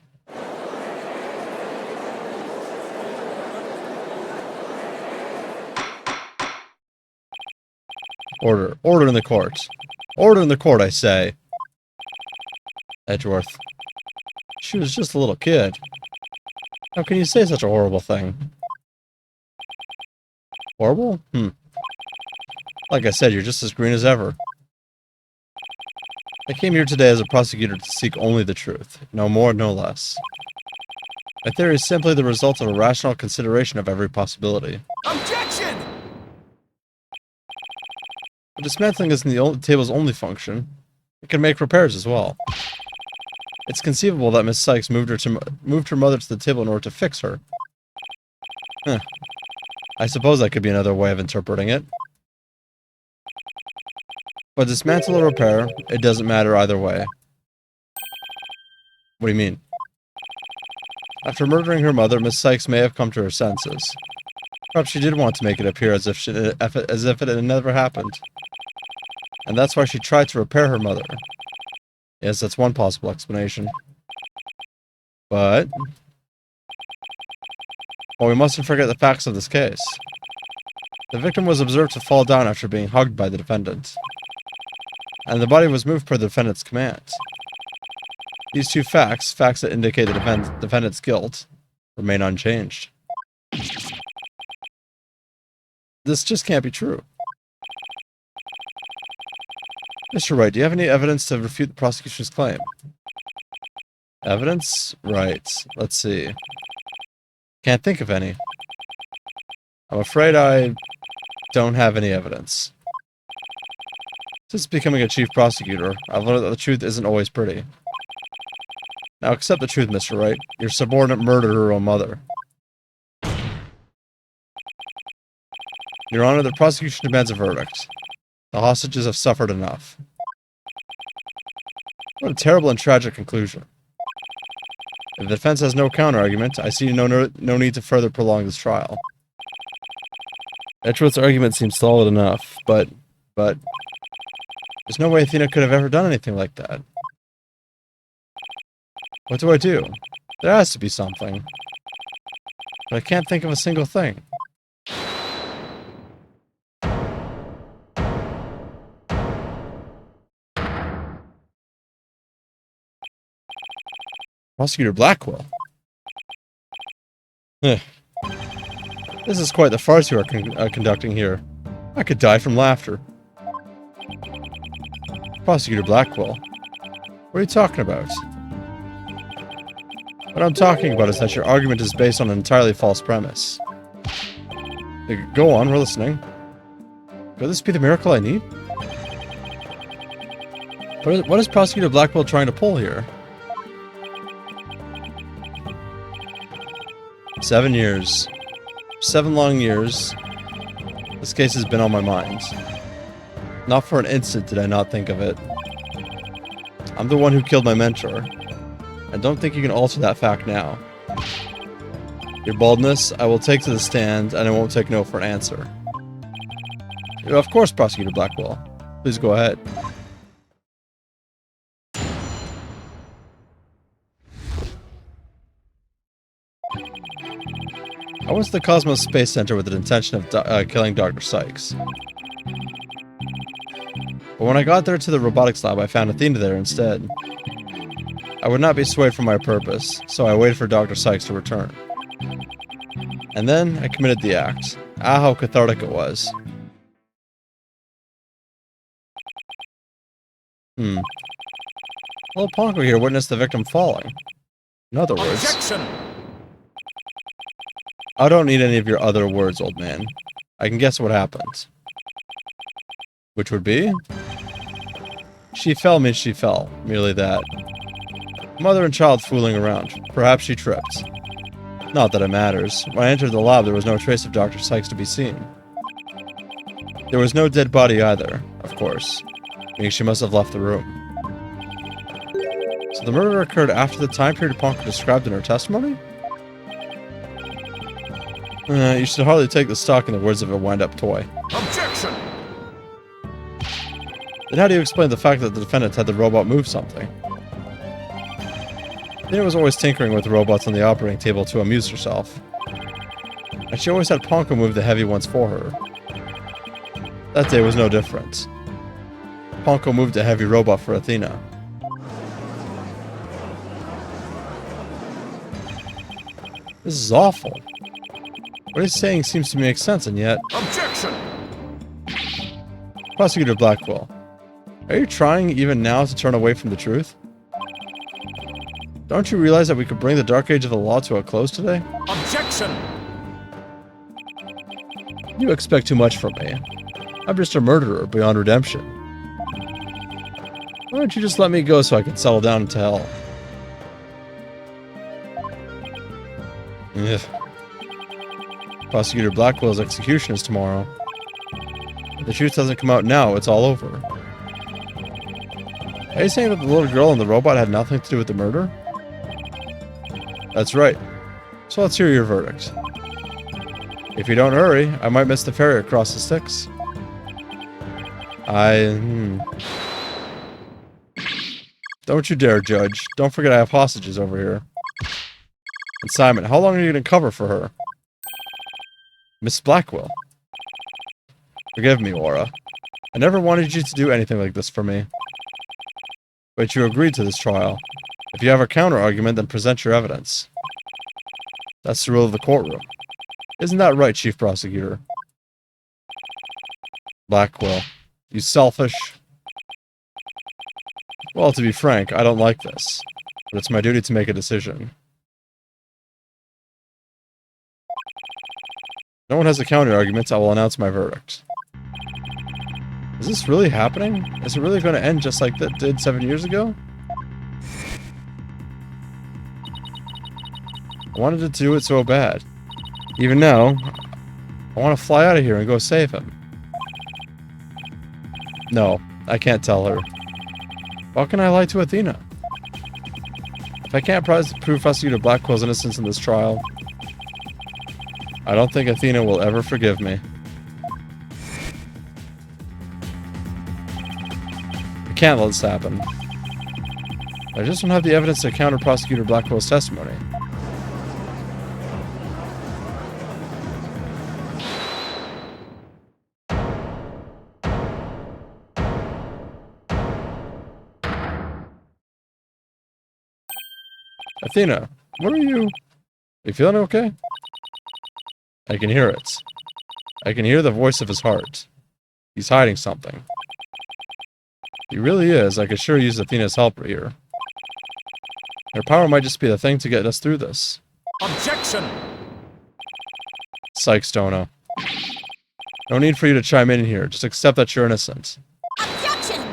Order. Order in the court. Order in the court, I say. Edgeworth. She was just a little kid. How can you say such a horrible thing? Horrible? Like I said, you're just as green as ever. I came here today as a prosecutor to seek only the truth. No more, no less. My theory is simply the result of a rational consideration of every possibility. Objection! But dismantling isn't the table's only function. It can make repairs as well. It's conceivable that Miss Sykes moved her mother to the table in order to fix her. I suppose that could be another way of interpreting it. But dismantle or repair, it doesn't matter either way. What do you mean? After murdering her mother, Miss Sykes may have come to her senses. Perhaps she did want to make it appear as if it had never happened. And that's why she tried to repair her mother. Yes, that's one possible explanation. But... well, we mustn't forget the facts of this case. The victim was observed to fall down after being hugged by the defendant. And the body was moved per the defendant's command. These two facts that indicate the defendant's guilt, remain unchanged. This just can't be true. Mr. Wright, do you have any evidence to refute the prosecution's claim? Evidence? Right. Let's see. Can't think of any. I'm afraid I don't have any evidence. Since becoming a chief prosecutor, I've learned that the truth isn't always pretty. Now accept the truth, Mr. Wright. Your subordinate murdered her own mother. Your Honor, the prosecution demands a verdict. The hostages have suffered enough. What a terrible and tragic conclusion. If the defense has no counter-argument, I see no need to further prolong this trial. Edgeworth's argument seems solid enough, but... there's no way Athena could have ever done anything like that. What do I do? There has to be something. But I can't think of a single thing. Prosecutor Blackwell. This is quite the farce you are conducting here. I could die from laughter. Prosecutor Blackwell. What are you talking about? What I'm talking about is that your argument is based on an entirely false premise. Go on, we're listening. Could this be the miracle I need? What is Prosecutor Blackwell trying to pull here? 7 years. 7 long years. This case has been on my mind. Not for an instant did I not think of it. I'm the one who killed my mentor. I don't think you can alter that fact now. Your baldness, I will take to the stand, and I won't take no for an answer. Of course, Prosecutor Blackwell. Please go ahead. I went to the Cosmos Space Center with the intention of killing Dr. Sykes. But when I got there to the robotics lab, I found Athena there instead. I would not be swayed from my purpose, so I waited for Dr. Sykes to return. And then, I committed the act. Ah, how cathartic it was. Well, Ponko here witnessed the victim falling. In other words... Objection! I don't need any of your other words, old man. I can guess what happened. Which would be? She fell means she fell. Merely that. Mother and child fooling around. Perhaps she tripped. Not that it matters. When I entered the lab, there was no trace of Dr. Sykes to be seen. There was no dead body either, of course. Meaning she must have left the room. So the murder occurred after the time period Ponko described in her testimony? You should hardly take the stock in the words of a wind-up toy. Objection! Then how do you explain the fact that the defendant had the robot move something? Athena was always tinkering with the robots on the operating table to amuse herself. And she always had Ponko move the heavy ones for her. That day was no different. Ponko moved a heavy robot for Athena. This is awful. What he's saying seems to make sense, and yet... Objection! Prosecutor Blackwell, are you trying even now to turn away from the truth? Don't you realize that we could bring the dark age of the law to a close today? Objection! You expect too much from me. I'm just a murderer beyond redemption. Why don't you just let me go so I can settle down into hell? Ugh. Prosecutor Blackwell's execution is tomorrow. If the truth doesn't come out now, it's all over. Are you saying that the little girl and the robot had nothing to do with the murder? That's right. So let's hear your verdict. If you don't hurry, I might miss the ferry across the Styx. Don't you dare, Judge. Don't forget I have hostages over here. And Simon, how long are you going to cover for her? Miss Blackwell. Forgive me, Aura. I never wanted you to do anything like this for me. But you agreed to this trial. If you have a counter-argument, then present your evidence. That's the rule of the courtroom. Isn't that right, Chief Prosecutor? Blackwell. You selfish... Well, to be frank, I don't like this. But it's my duty to make a decision. No one has a counter-argument, I will announce my verdict. Is this really happening? Is it really going to end just like that did 7 years ago? I wanted to do it so bad. Even now, I want to fly out of here and go save him. No, I can't tell her. How can I lie to Athena? If I can't prove Prosecutor Blackwell's innocence in this trial, I don't think Athena will ever forgive me. I can't let this happen. I just don't have the evidence to counter Prosecutor Blackwell's testimony. Athena, what are you... You feeling okay? I can hear it. I can hear the voice of his heart. He's hiding something. He really is. I could sure use Athena's help here. Her power might just be the thing to get us through this. Objection! Psych, Stono. No need for you to chime in here. Just accept that you're innocent. Objection!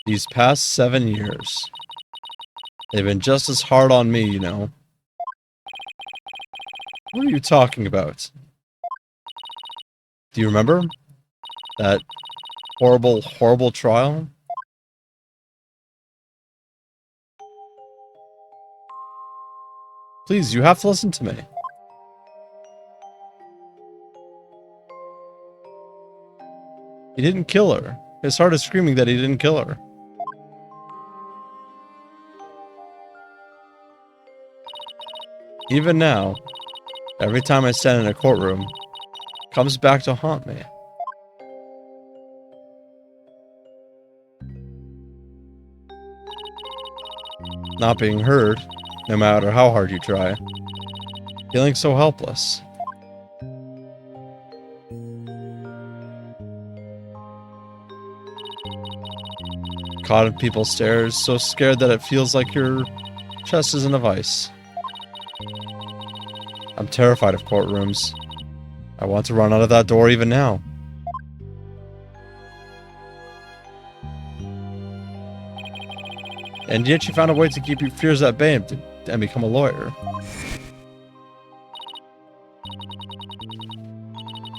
These past 7 years, they've been just as hard on me, you know. What are you talking about? Do you remember that horrible, horrible trial? Please, you have to listen to me. He didn't kill her. His heart is screaming that he didn't kill her. Even now, every time I stand in a courtroom, it comes back to haunt me. Not being heard, no matter how hard you try. Feeling so helpless. Caught in people's stares, so scared that it feels like your chest is in a vice. I'm terrified of courtrooms. I want to run out of that door even now. And yet you found a way to keep your fears at bay and become a lawyer.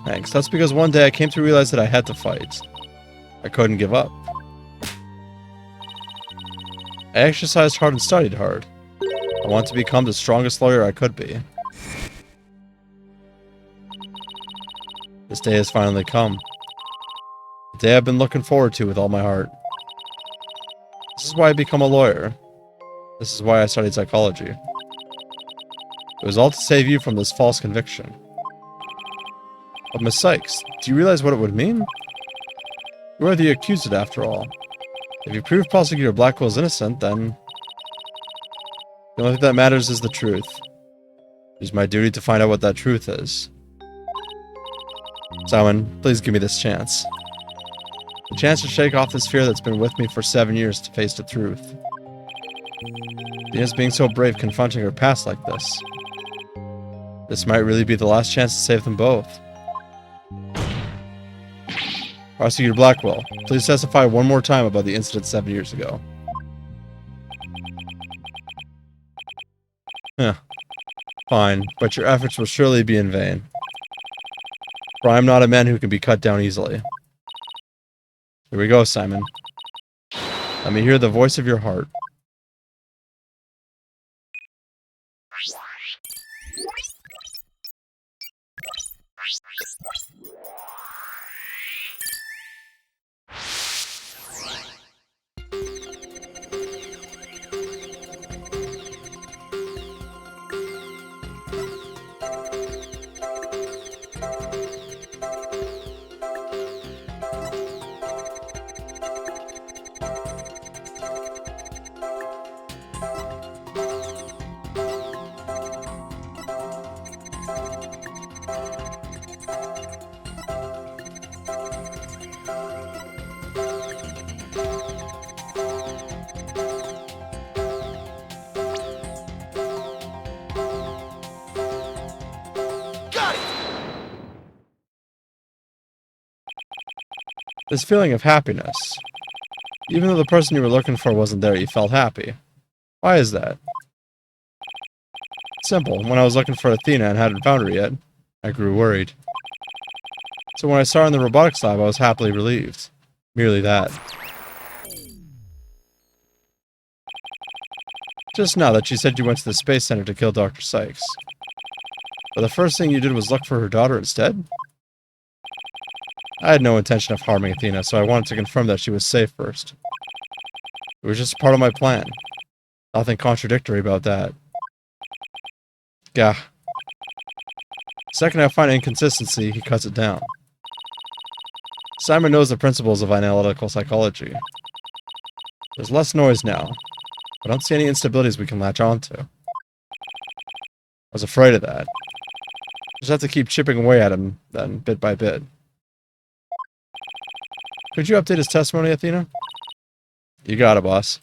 Thanks. That's because one day I came to realize that I had to fight. I couldn't give up. I I exercised hard and studied hard. I want to become the strongest lawyer I could be. This day has finally come. The day I've been looking forward to with all my heart. This is why I become a lawyer. This is why I studied psychology. It was all to save you from this false conviction. But Miss Sykes, do you realize what it would mean? You are the accused after all. If you prove Prosecutor Blackwell is innocent, then the only thing that matters is the truth. It is my duty to find out what that truth is. Simon, please give me this chance. The chance to shake off this fear that's been with me for 7 years to face the truth. Dina's being so brave confronting her past like this. This might really be the last chance to save them both. Prosecutor Blackwell, please testify one more time about the incident 7 years ago. Fine, but your efforts will surely be in vain. For I am not a man who can be cut down easily. Here we go, Simon. Let me hear the voice of your heart. This feeling of happiness. Even though the person you were looking for wasn't there, you felt happy. Why is that? Simple. When I was looking for Athena and hadn't found her yet, I grew worried. So when I saw her in the robotics lab, I was happily relieved. Merely that. Just now that she said you went to the Space Center to kill Dr. Sykes. But the first thing you did was look for her daughter instead? I had no intention of harming Athena, so I wanted to confirm that she was safe first. It was just part of my plan. Nothing contradictory about that. Gah. The second I find inconsistency, he cuts it down. Simon knows the principles of analytical psychology. There's less noise now. I don't see any instabilities we can latch onto. I was afraid of that. Just have to keep chipping away at him, then, bit by bit. Could you update his testimony, Athena? You got it, boss.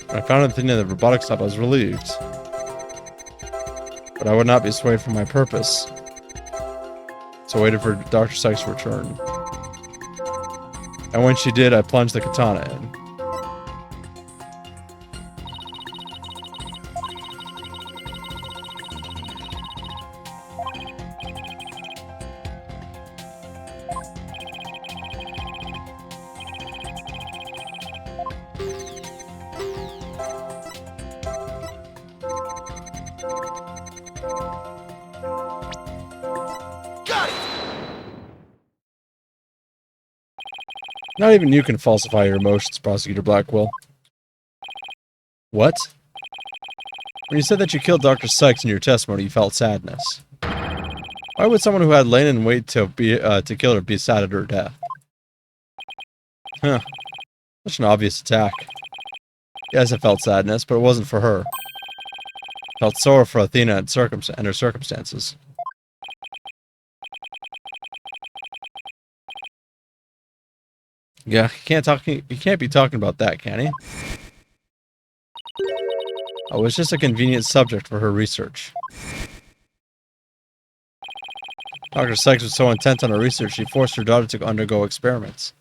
When I found Athena in the robotics lab, I was relieved. But I would not be swayed from my purpose. So I waited for Dr. Sykes' return. And when she did, I plunged the katana in. Not even you can falsify your emotions, Prosecutor Blackwell. What? When you said that you killed Dr. Sykes in your testimony, you felt sadness. Why would someone who had lain in wait to kill her be sad at her death? Huh. Such an obvious attack. Yes, I felt sadness, but it wasn't for her. I felt sorrow for Athena and her circumstances. Yeah, he can't be talking about that, can he? Oh, it was just a convenient subject for her research. Dr. Sykes was so intent on her research, she forced her daughter to undergo experiments.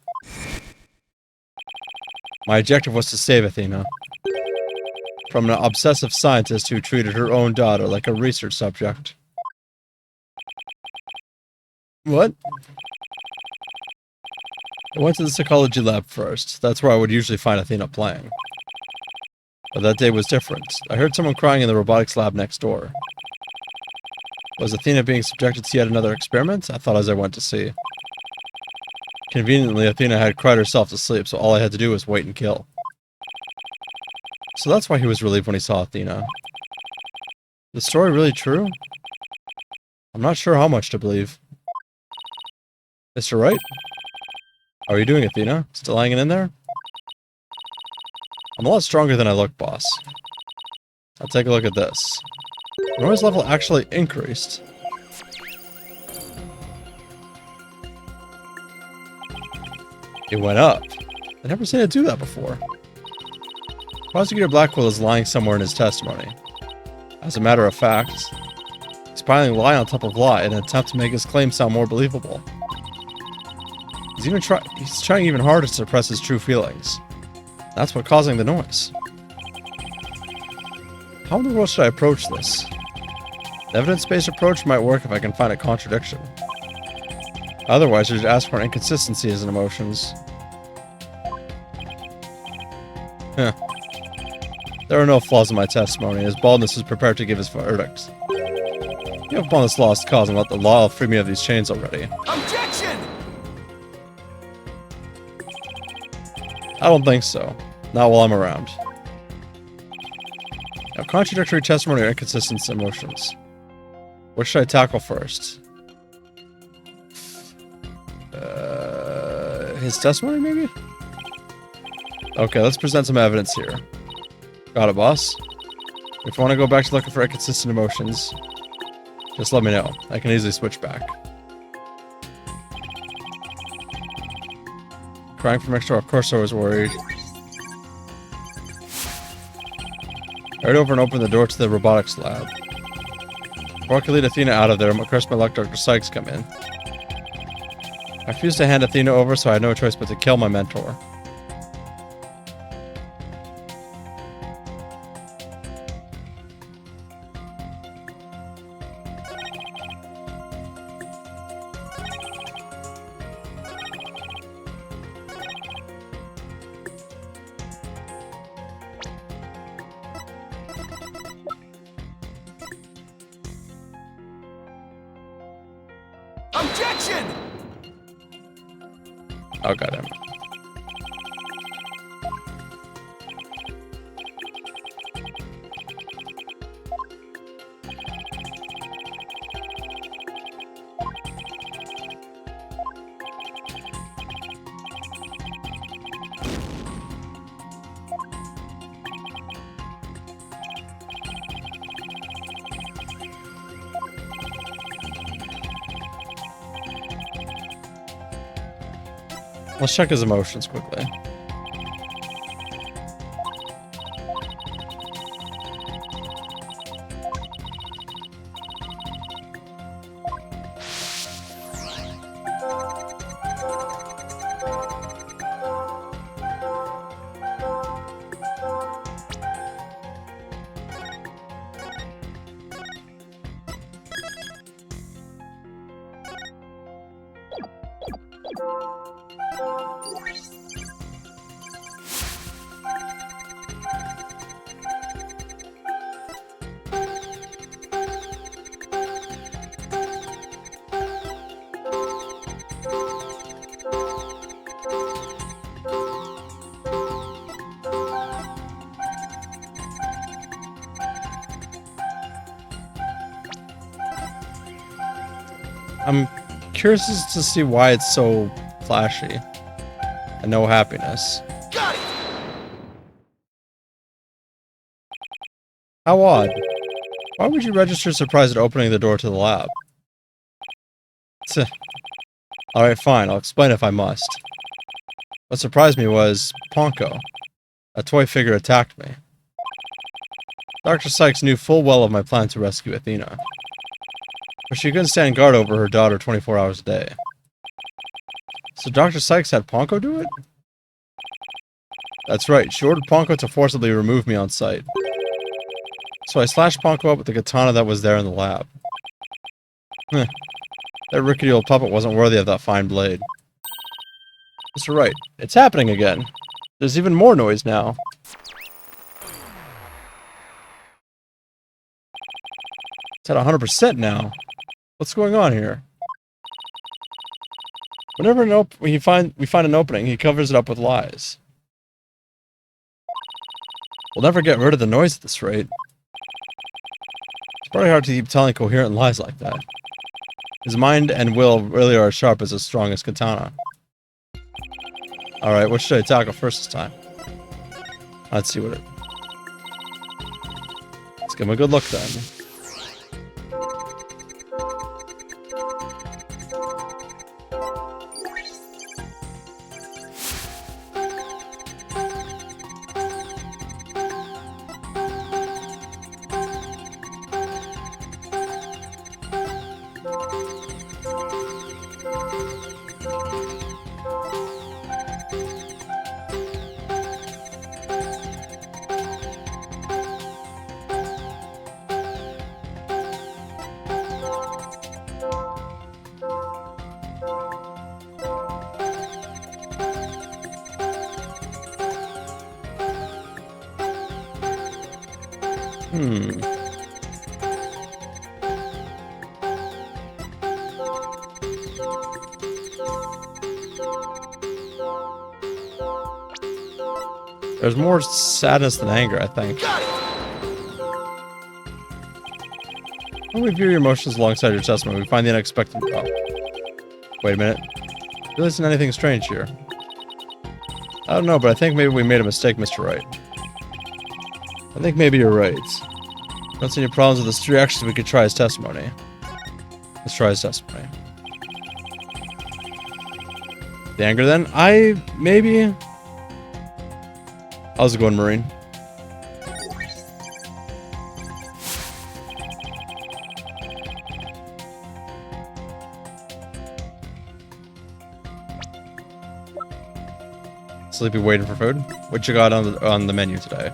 My objective was to save Athena. from an obsessive scientist who treated her own daughter like a research subject. What? I went to the psychology lab first. That's where I would usually find Athena playing. But that day was different. I heard someone crying in the robotics lab next door. Was Athena being subjected to yet another experiment? I thought as I went to see. Conveniently, Athena had cried herself to sleep, so all I had to do was wait and kill. So that's why he was relieved when he saw Athena. Is the story really true? I'm not sure how much to believe. Mr. Wright? How are you doing, Athena? Still hanging in there? I'm a lot stronger than I look, boss. I'll take a look at this. The noise level actually increased. It went up. I've never seen it do that before. Prosecutor Blackwell is lying somewhere in his testimony. As a matter of fact, he's piling lie on top of lie in an attempt to make his claim sound more believable. He's trying even harder to suppress his true feelings. That's what's causing the noise. How in the world should I approach this? The evidence-based approach might work if I can find a contradiction. Otherwise, I should ask for an inconsistency in emotions. Huh. There are no flaws in my testimony. His baldness is prepared to give his verdict. You have upon this lost cause and let the law free me of these chains already. Objection! I don't think so. Not while I'm around. Now, contradictory testimony or inconsistent emotions. What should I tackle first? His testimony, maybe? Okay, let's present some evidence here. Got it, boss? If you want to go back to looking for inconsistent emotions, just let me know. I can easily switch back. Crying from next door, of course I was worried. I hurried over and opened the door to the robotics lab. Before I could lead Athena out of there, my curse my luck, Dr. Sykes come in. I refused to hand Athena over, so I had no choice but to kill my mentor. Objection! Oh, goddamn. Let's check his emotions quickly. I'm curious as to see why it's so flashy and no happiness. Got it! How odd. Why would you register surprised at opening the door to the lab? Alright, fine, I'll explain if I must. What surprised me was Ponko. A toy figure attacked me. Dr. Sykes knew full well of my plan to rescue Athena. But she couldn't stand guard over her daughter 24 hours a day. So Dr. Sykes had Ponko do it? That's right, she ordered Ponko to forcibly remove me on sight. So I slashed Ponko up with the katana that was there in the lab. Heh. That rickety old puppet wasn't worthy of that fine blade. Mr. Wright, it's happening again. There's even more noise now. It's at 100% now. What's going on here? Whenever we find an opening, he covers it up with lies. We'll never get rid of the noise at this rate. It's probably hard to keep telling coherent lies like that. His mind and will really are as sharp as his strongest katana. Alright, what should I tackle first this time? Let's see what it... Let's give him a good look then. There's more sadness than anger, I think. When we view your emotions alongside your testimony, we find the unexpected. Oh. Wait a minute. There isn't anything strange here. I don't know, but I think maybe we made a mistake, Mr. Wright. I think maybe you're right. Don't see any problems with his 3 actions. We could try his testimony. Let's try his testimony. The anger then? Maybe... How's it going, Marine? Sleepy waiting for food? What you got on the menu today?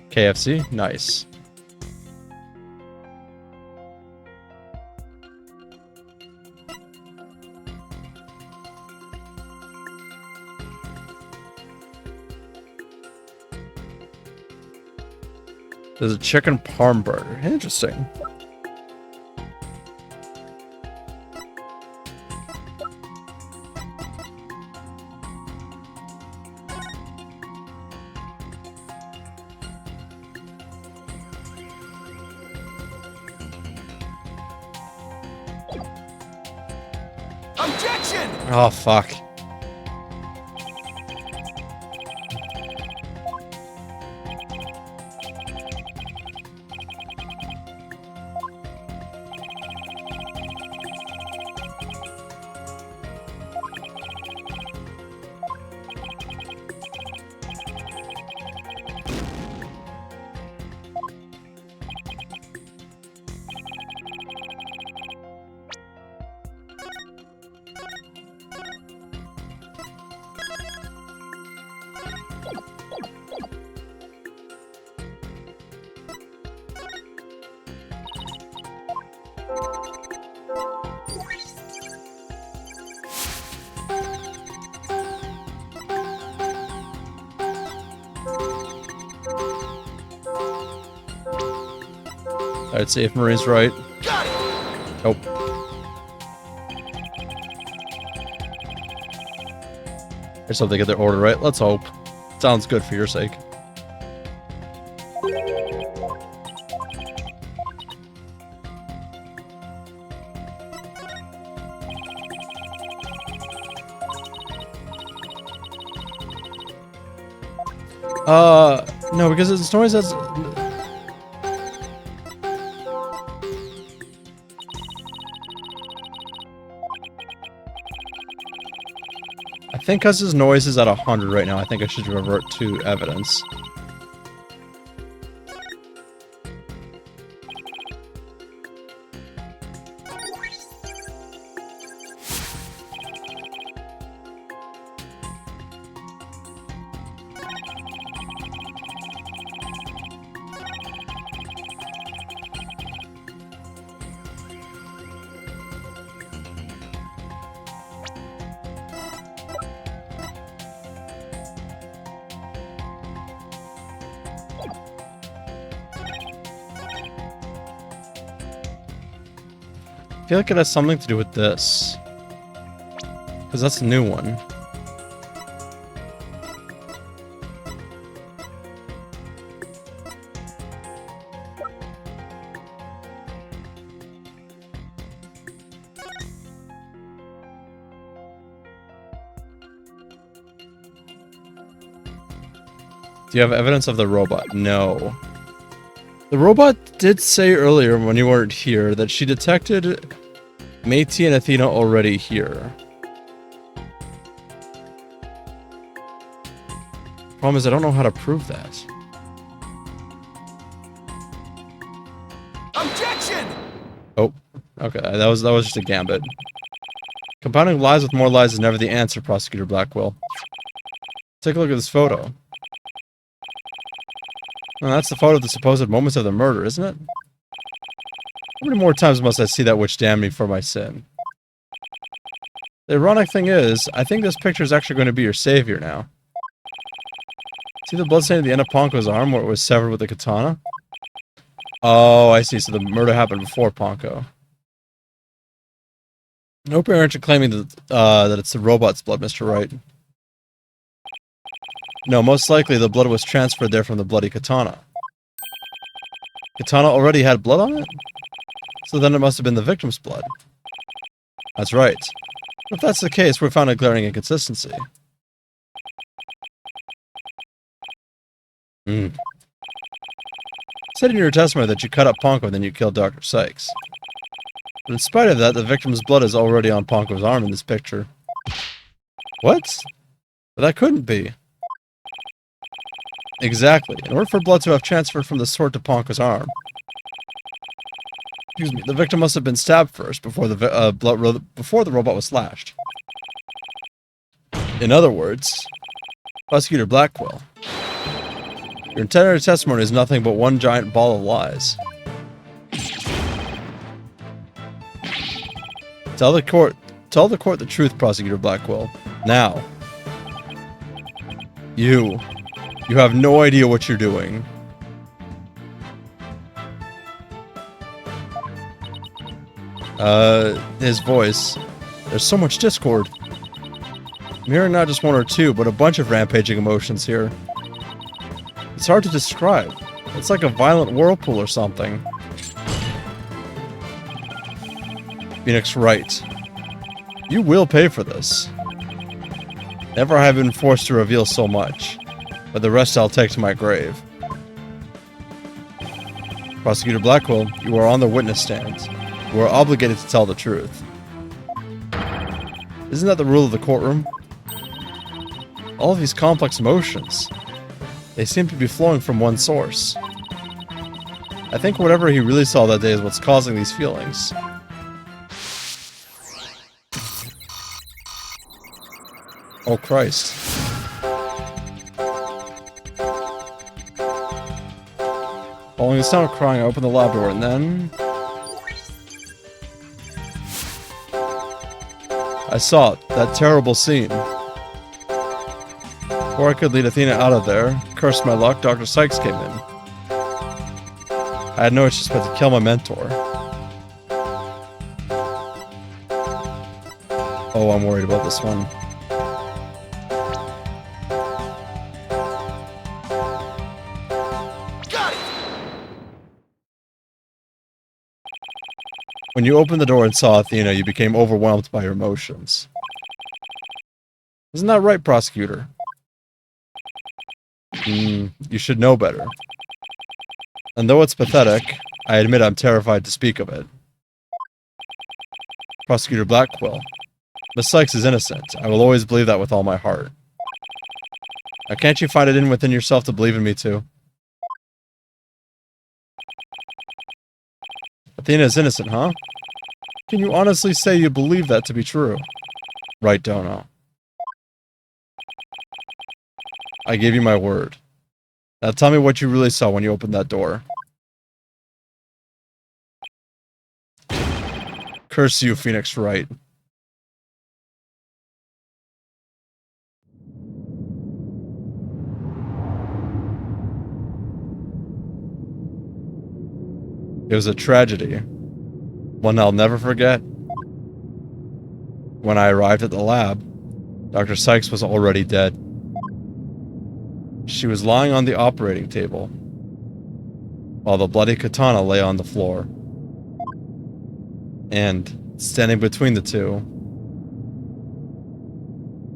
KFC? Nice. There's a chicken parm burger. Interesting. Objection! Oh, fuck. I'd see if Marine's right. Nope. I just hope they get their order right. Let's hope. Sounds good for your sake. No, because it's noise that's... I think because his noise is at 100 right now, I think I should revert to evidence. I feel like it has something to do with this. Because that's a new one. Do you have evidence of the robot? No. The robot did say earlier when you weren't here that she detected Métis and Athena already here. Problem is I don't know how to prove that. Objection! Oh, okay. That was just a gambit. Compounding lies with more lies is never the answer, Prosecutor Blackwell. Take a look at this photo. Well, that's the photo of the supposed moments of the murder, isn't it? How many more times must I see that which damned me for my sin? The ironic thing is, I think this picture is actually going to be your savior now. See the bloodstain at the end of Ponko's arm where it was severed with the katana? Oh, I see. So the murder happened before Ponko. I hope you aren't claiming that it's the robot's blood, Mr. Wright. No, most likely the blood was transferred there from the bloody katana. Katana already had blood on it? So then it must have been the victim's blood. That's right. If that's the case, we found a glaring inconsistency. You said in your testimony that you cut up Ponko and then you killed Dr. Sykes. But in spite of that, the victim's blood is already on Ponko's arm in this picture. What? But that couldn't be. Exactly. In order for blood to have transferred from the sword to Ponko's arm, excuse me, the victim must have been stabbed first before the robot was slashed. In other words, Prosecutor Blackwell, your entire testimony is nothing but one giant ball of lies. Tell the court the truth, Prosecutor Blackwell. Now. You have no idea what you're doing. His voice. There's so much discord. I'm hearing not just one or two, but a bunch of rampaging emotions here. It's hard to describe. It's like a violent whirlpool or something. Phoenix Wright. You will pay for this. Never have I been forced to reveal so much, but the rest I'll take to my grave. Prosecutor Blackwell, you are on the witness stand. You are obligated to tell the truth. Isn't that the rule of the courtroom? All of these complex emotions, they seem to be flowing from one source. I think whatever he really saw that day is what's causing these feelings. Oh Christ. Following the sound of crying, I opened the lab door and then... I saw it, that terrible scene. Before I could lead Athena out of there, cursed my luck, Dr. Sykes came in. I had no choice but to kill my mentor. Oh, I'm worried about this one. Got it! When you opened the door and saw Athena, you became overwhelmed by your emotions. Isn't that right, prosecutor? You should know better. And though it's pathetic, I admit I'm terrified to speak of it. Prosecutor Blackwell, Miss Sykes is innocent. I will always believe that with all my heart. Now can't you find it within yourself to believe in me too? Athena is innocent, huh? Can you honestly say you believe that to be true? Right, Dono. I gave you my word. Now tell me what you really saw when you opened that door. Curse you, Phoenix Wright. It was a tragedy. One I'll never forget. When I arrived at the lab, Dr. Sykes was already dead. She was lying on the operating table, while the bloody katana lay on the floor. And, standing between the two,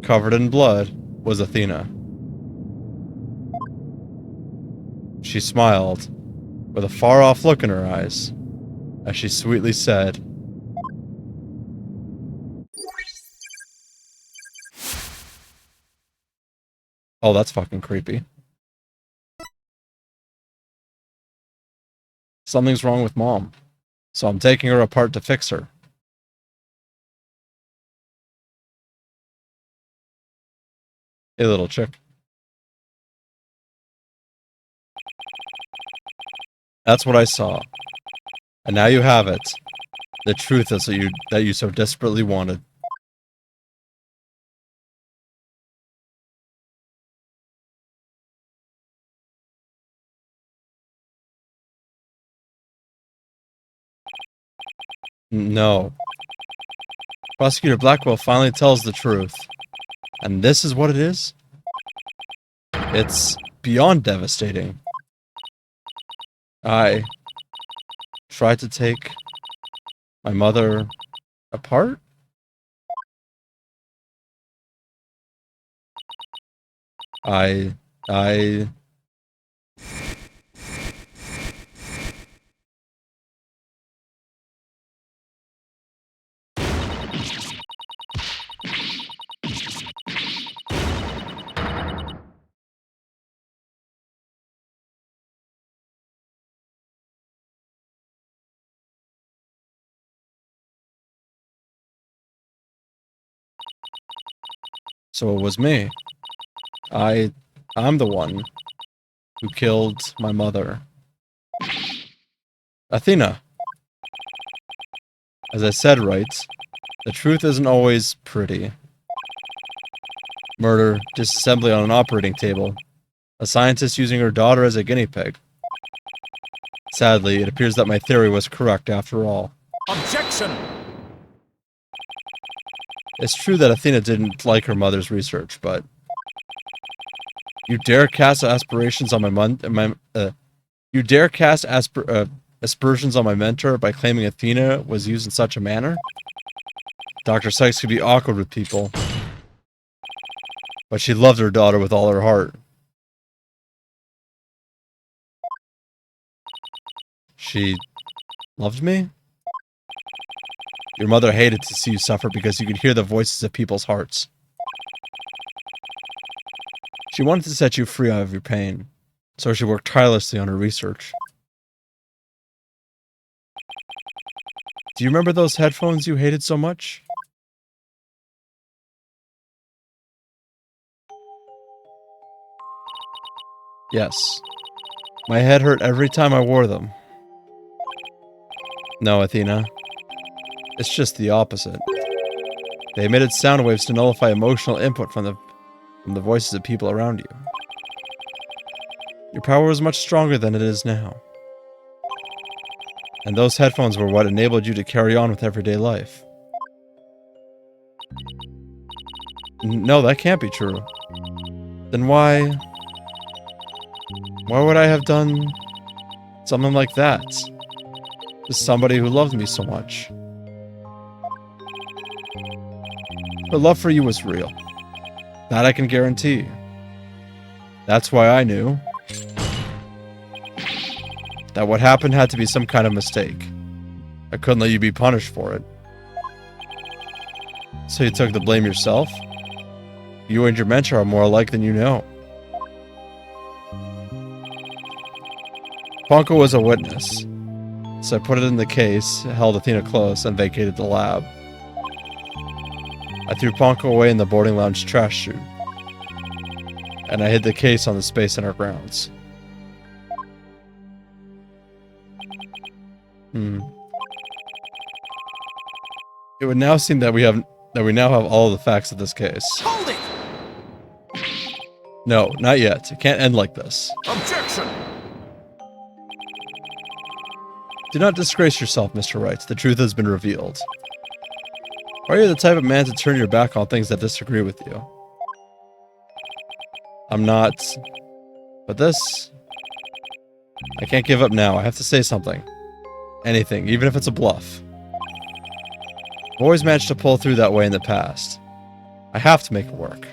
covered in blood, was Athena. She smiled, with a far-off look in her eyes, as she sweetly said, "Oh, that's fucking creepy. Something's wrong with Mom, so I'm taking her apart to fix her." Hey, little chick. That's what I saw. And now you have it. The truth is that you so desperately wanted. No. Prosecutor Blackwell finally tells the truth. And this is what it is? It's beyond devastating. I tried to take my mother apart? I... So it was me. I'm the one who killed my mother. Athena. As I said, right, the truth isn't always pretty. Murder, disassembly on an operating table, a scientist using her daughter as a guinea pig. Sadly, it appears that my theory was correct after all. Objection! It's true that Athena didn't like her mother's research, but you dare cast aspersions on aspersions on my mentor by claiming Athena was used in such a manner? Dr. Sykes could be awkward with people, but she loved her daughter with all her heart. She loved me? Your mother hated to see you suffer because you could hear the voices of people's hearts. She wanted to set you free out of your pain, so she worked tirelessly on her research. Do you remember those headphones you hated so much? Yes. My head hurt every time I wore them. No, Athena. It's just the opposite. They emitted sound waves to nullify emotional input from the voices of people around you. Your power was much stronger than it is now. And those headphones were what enabled you to carry on with everyday life. No, that can't be true. Then why would I have done something like that to somebody who loved me so much? Her love for you was real. That I can guarantee. That's why I knew that what happened had to be some kind of mistake. I couldn't let you be punished for it. So you took the blame yourself? You and your mentor are more alike than you know. Ponko was a witness, so I put it in the case, held Athena close, and vacated the lab. I threw Ponko away in the boarding lounge trash chute, and I hid the case on the Space Center grounds. It would now seem that we now have all of the facts of this case. Hold it! No, not yet. It can't end like this. Objection! Do not disgrace yourself, Mr. Wright. The truth has been revealed. Are you the type of man to turn your back on things that disagree with you? I'm not. But this... I can't give up now. I have to say something. Anything, even if it's a bluff. I've always managed to pull through that way in the past. I have to make it work.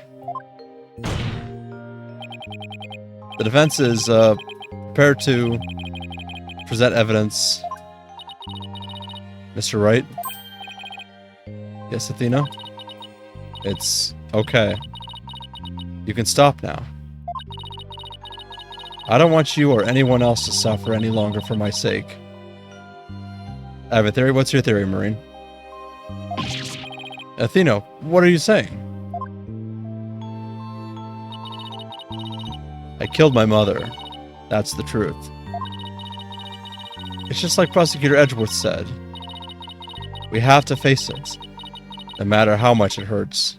The defense is prepared to present evidence. Mr. Wright? Yes, Athena? It's okay. You can stop now. I don't want you or anyone else to suffer any longer for my sake. I have a theory. What's your theory, Marine? Athena, what are you saying? I killed my mother. That's the truth. It's just like Prosecutor Edgeworth said. We have to face it, no matter how much it hurts.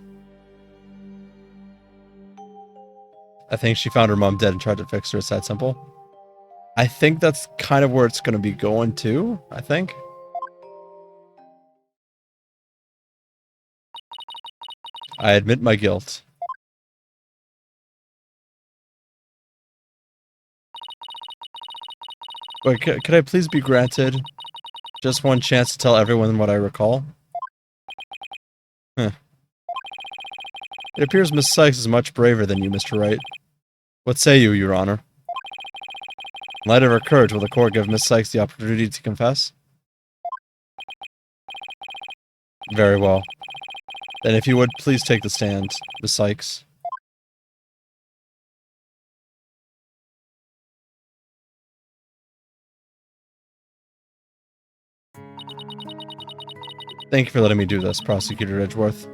I think she found her mom dead and tried to fix her. It's that simple. I think that's kind of where it's going to be going to, I think. I admit my guilt. Wait, could I please be granted just one chance to tell everyone what I recall? Huh. It appears Miss Sykes is much braver than you, Mr. Wright. What say you, Your Honor? In light of her courage, will the court give Miss Sykes the opportunity to confess? Very well. Then if you would, please take the stand, Miss Sykes. Thank you for letting me do this, Prosecutor Edgeworth.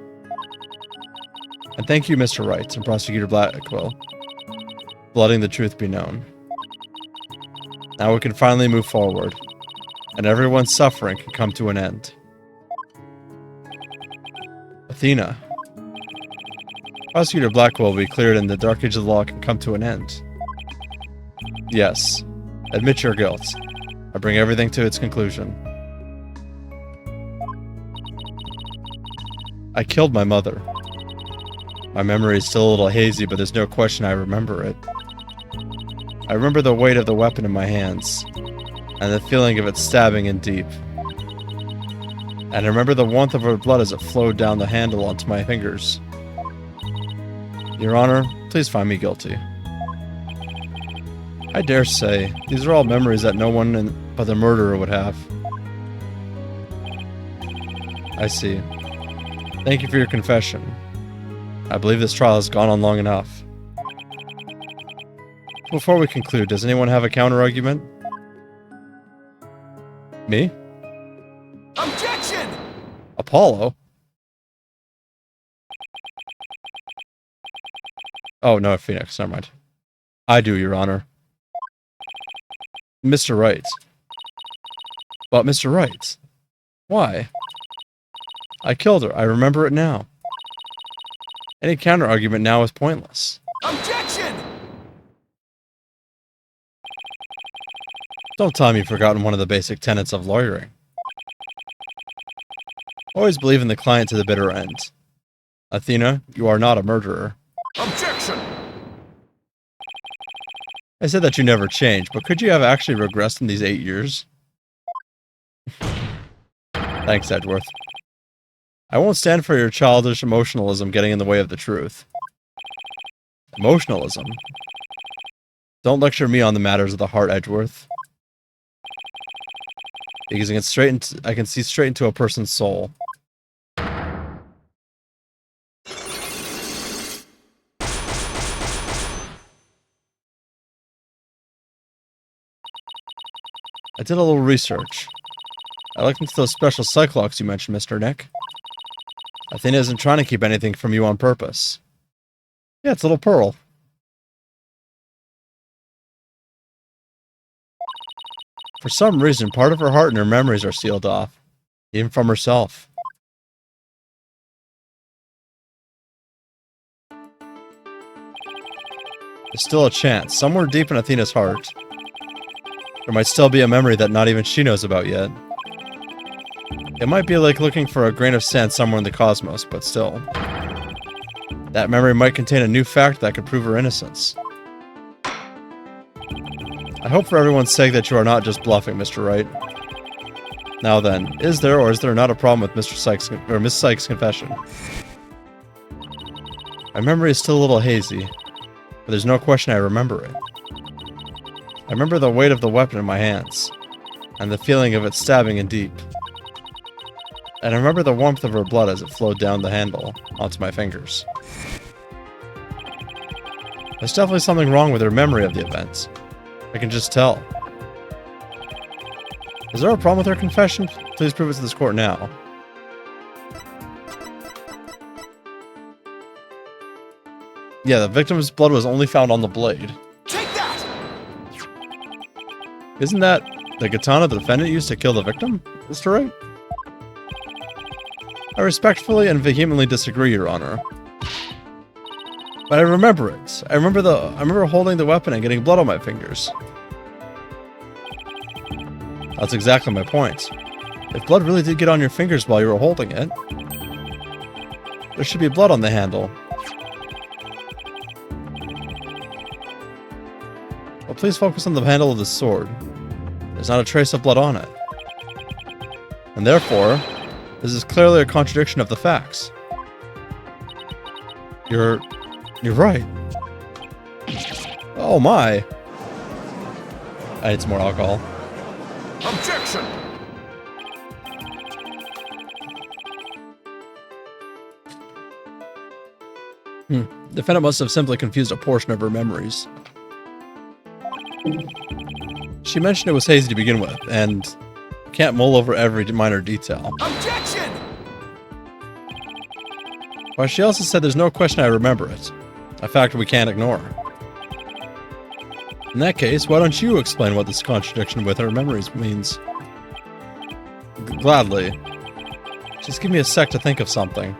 And thank you, Mr. Wright and Prosecutor Blackwell, for letting the truth be known. Now we can finally move forward, and everyone's suffering can come to an end. Athena. Prosecutor Blackwell will be cleared and the Dark Age of the Law can come to an end. Yes. Admit your guilt. I bring everything to its conclusion. I killed my mother. My memory is still a little hazy, but there's no question I remember it. I remember the weight of the weapon in my hands, and the feeling of it stabbing in deep. And I remember the warmth of her blood as it flowed down the handle onto my fingers. Your Honor, please find me guilty. I dare say, these are all memories that no one but the murderer would have. I see. Thank you for your confession. I believe this trial has gone on long enough. Before we conclude, does anyone have a counter-argument? Me? Objection! Apollo? Oh, no, Phoenix. Never mind. I do, Your Honor. Mr. Wright. But Mr. Wright. Why? I killed her. I remember it now. Any counter-argument now is pointless. Objection! Don't tell me you've forgotten one of the basic tenets of lawyering. Always believe in the client to the bitter end. Athena, you are not a murderer. Objection! I said that you never changed, but could you have actually regressed in these 8 years? Thanks, Edgeworth. I won't stand for your childish emotionalism getting in the way of the truth. Emotionalism? Don't lecture me on the matters of the heart, Edgeworth. Because I can see straight into a person's soul. I did a little research. I looked into those special cyclocks you mentioned, Mr. Nick. Athena isn't trying to keep anything from you on purpose. Yeah, it's a little pearl. For some reason, part of her heart and her memories are sealed off, even from herself. There's still a chance, somewhere deep in Athena's heart. There might still be a memory that not even she knows about yet. It might be like looking for a grain of sand somewhere in the cosmos, but still. That memory might contain a new fact that could prove her innocence. I hope for everyone's sake that you are not just bluffing, Mr. Wright. Now then, is there or is there not a problem with Mr. Sykes or Miss Sykes' confession? My memory is still a little hazy, but there's no question I remember it. I remember the weight of the weapon in my hands, and the feeling of it stabbing in deep. And I remember the warmth of her blood as it flowed down the handle onto my fingers. There's definitely something wrong with her memory of the events. I can just tell. Is there a problem with her confession? Please prove it to this court now. Yeah, the victim's blood was only found on the blade. Take that! Isn't that the katana the defendant used to kill the victim, Mr. Wright? I respectfully and vehemently disagree, Your Honor. But I remember it. I remember holding the weapon and getting blood on my fingers. That's exactly my point. If blood really did get on your fingers while you were holding it, there should be blood on the handle. Well, please focus on the handle of the sword. There's not a trace of blood on it. And therefore, this is clearly a contradiction of the facts. You're right. Oh my. I need some more alcohol. Objection! Defendant must have simply confused a portion of her memories. She mentioned it was hazy to begin with, and can't mull over every minor detail. Objection! But she also said there's no question I remember it. A fact we can't ignore. In that case, why don't you explain what this contradiction with her memories means? Gladly. Just give me a sec to think of something.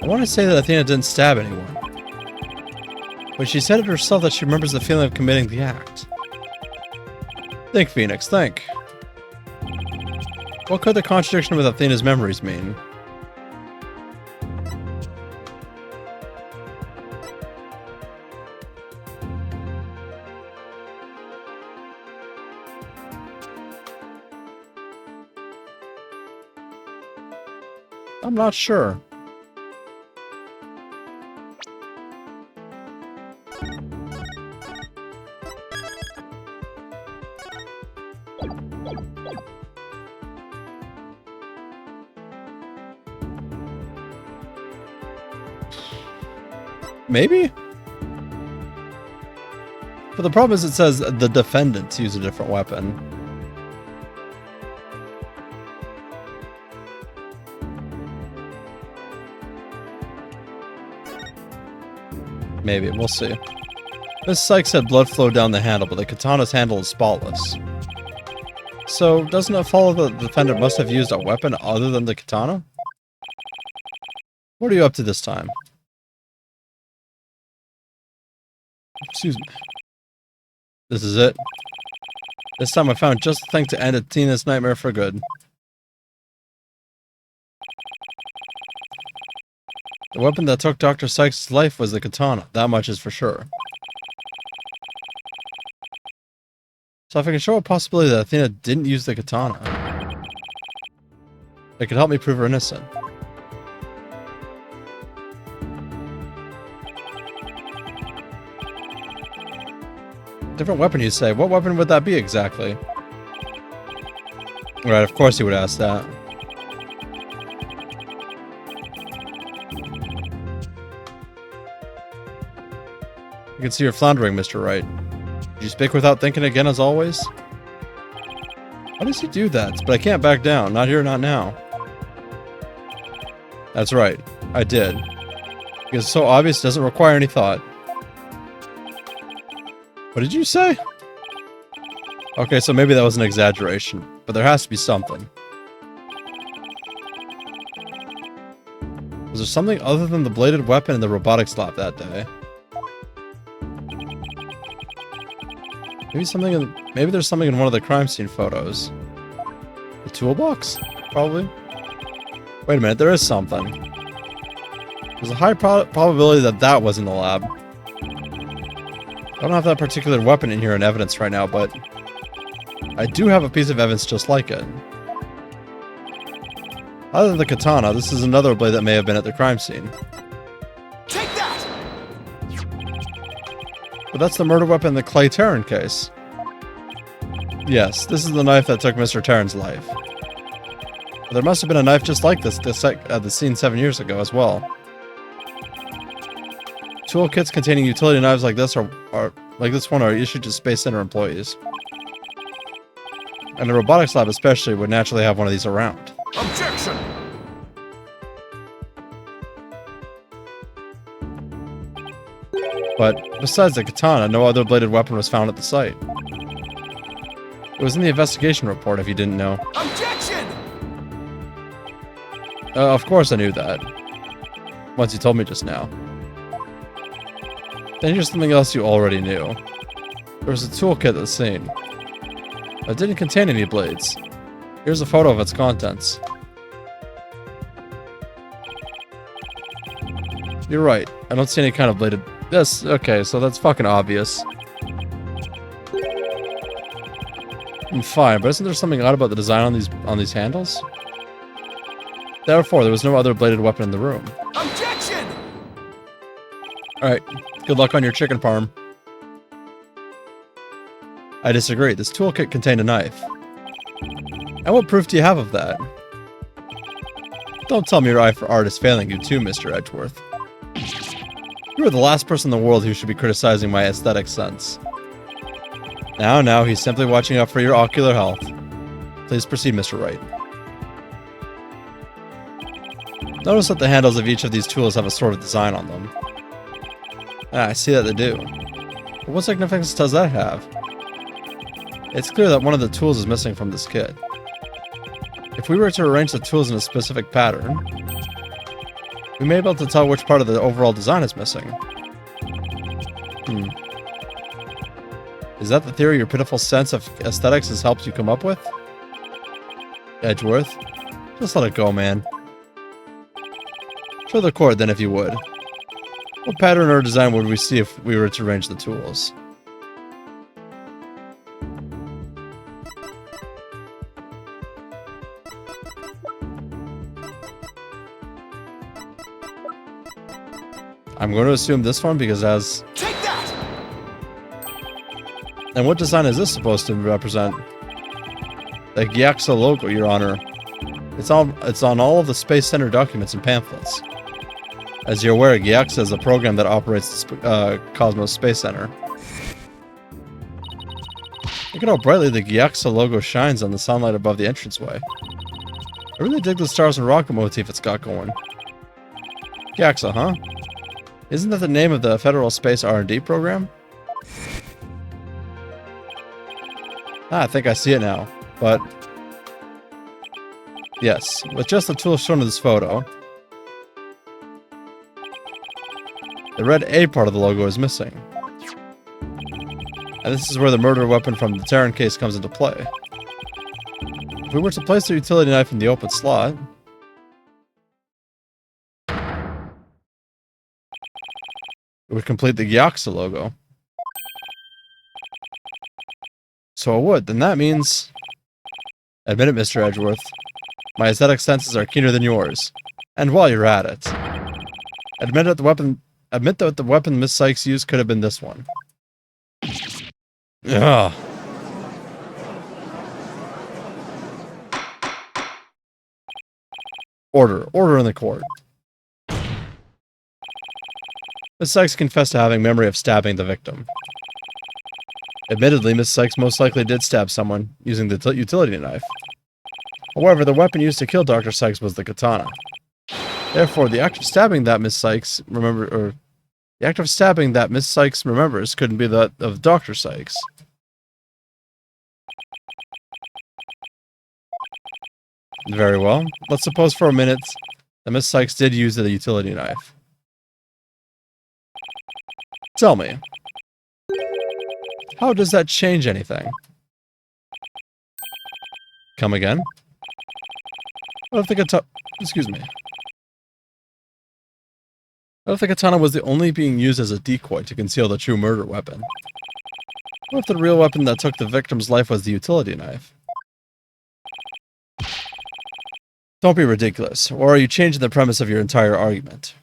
I want to say that Athena didn't stab anyone. But she said it herself that she remembers the feeling of committing the act. Think, Phoenix, think. What could the contradiction with Athena's memories mean? I'm not sure. Maybe? But the problem is it says the defendant used a different weapon. Maybe, we'll see. Miss Sykes said blood flowed down the handle, but the katana's handle is spotless. So, doesn't it follow that the defendant must have used a weapon other than the katana? What are you up to this time? Excuse me. This is it. This time I found just the thing to end Athena's nightmare for good. The weapon that took Dr. Sykes' life was the katana, that much is for sure. So if I can show a possibility that Athena didn't use the katana, it could help me prove her innocent. Different weapon, you say? What weapon would that be exactly? Right, of course you would ask that. I can see you're floundering, Mr. Wright. Did you speak without thinking again, as always? Why does he do that? But I can't back down. Not here, not now. That's right. I did. Because it's so obvious it doesn't require any thought. What did you say? Okay, so maybe that was an exaggeration, but there has to be something. Was there something other than the bladed weapon in the robotics lab that day? Maybe there's something in one of the crime scene photos. The toolbox? Probably. Wait a minute, there is something. There's a high probability that that was in the lab. I don't have that particular weapon in here in evidence right now, but I do have a piece of evidence just like it. Other than the katana, this is another blade that may have been at the crime scene. Take that! But that's the murder weapon in the Clay Terran case. Yes, this is the knife that took Mr. Terran's life. But there must have been a knife just like this at the scene 7 years ago as well. Toolkits containing utility knives like this are issued to Space Center employees. And the robotics lab especially would naturally have one of these around. Objection! But besides the katana, no other bladed weapon was found at the site. It was in the investigation report, if you didn't know. Objection! Of course I knew that. Once you told me just now. Then here's something else you already knew. There was a toolkit at the scene. It didn't contain any blades. Here's a photo of its contents. You're right. I don't see any kind of bladed... Yes, okay, so that's fucking obvious. Fine, but isn't there something odd about the design on these handles? Therefore, there was no other bladed weapon in the room. Objection! Alright, good luck on your chicken farm. I disagree. This toolkit contained a knife. And what proof do you have of that? Don't tell me your eye for art is failing you too, Mr. Edgeworth. You are the last person in the world who should be criticizing my aesthetic sense. Now, he's simply watching out for your ocular health. Please proceed, Mr. Wright. Notice that the handles of each of these tools have a sort of design on them. I see that they do. But what significance does that have? It's clear that one of the tools is missing from this kit. If we were to arrange the tools in a specific pattern, we may be able to tell which part of the overall design is missing. Is that the theory your pitiful sense of aesthetics has helped you come up with? Edgeworth, just let it go, man. Show the cord then if you would. What pattern or design would we see if we were to arrange the tools? I'm going to assume this one because it has... Take that! And what design is this supposed to represent? The Gyaxa logo, Your Honor. It's on all of the Space Center documents and pamphlets. As you're aware, Gyaxa is a program that operates the Cosmos Space Center. Look at how brightly the Gyaxa logo shines on the sunlight above the entranceway. I really dig the stars and rocket motif it's got going. Gyaxa, huh? Isn't that the name of the Federal Space R&D program? I think I see it now, but... Yes, with just the tools shown in this photo, the red A part of the logo is missing. And this is where the murder weapon from the Terran case comes into play. If we were to place the utility knife in the open slot... it would complete the Gyaxa logo. So it would. Then that means... Admit it, Mr. Edgeworth. My aesthetic senses are keener than yours. And while you're at it... Admit that the weapon Miss Sykes used could have been this one. Ugh. Order in the court. Miss Sykes confessed to having memory of stabbing the victim. Admittedly, Miss Sykes most likely did stab someone using the utility knife. However, the weapon used to kill Dr. Sykes was the katana. Therefore, the act of stabbing that Miss Sykes remembers couldn't be that of Dr. Sykes. Very well. Let's suppose for a minute that Miss Sykes did use the utility knife. Tell me, How does that change anything? Come again? What if the katana... Excuse me. What if the katana was the only being used as a decoy to conceal the true murder weapon? What if the real weapon that took the victim's life was the utility knife? Don't be ridiculous, or are you changing the premise of your entire argument?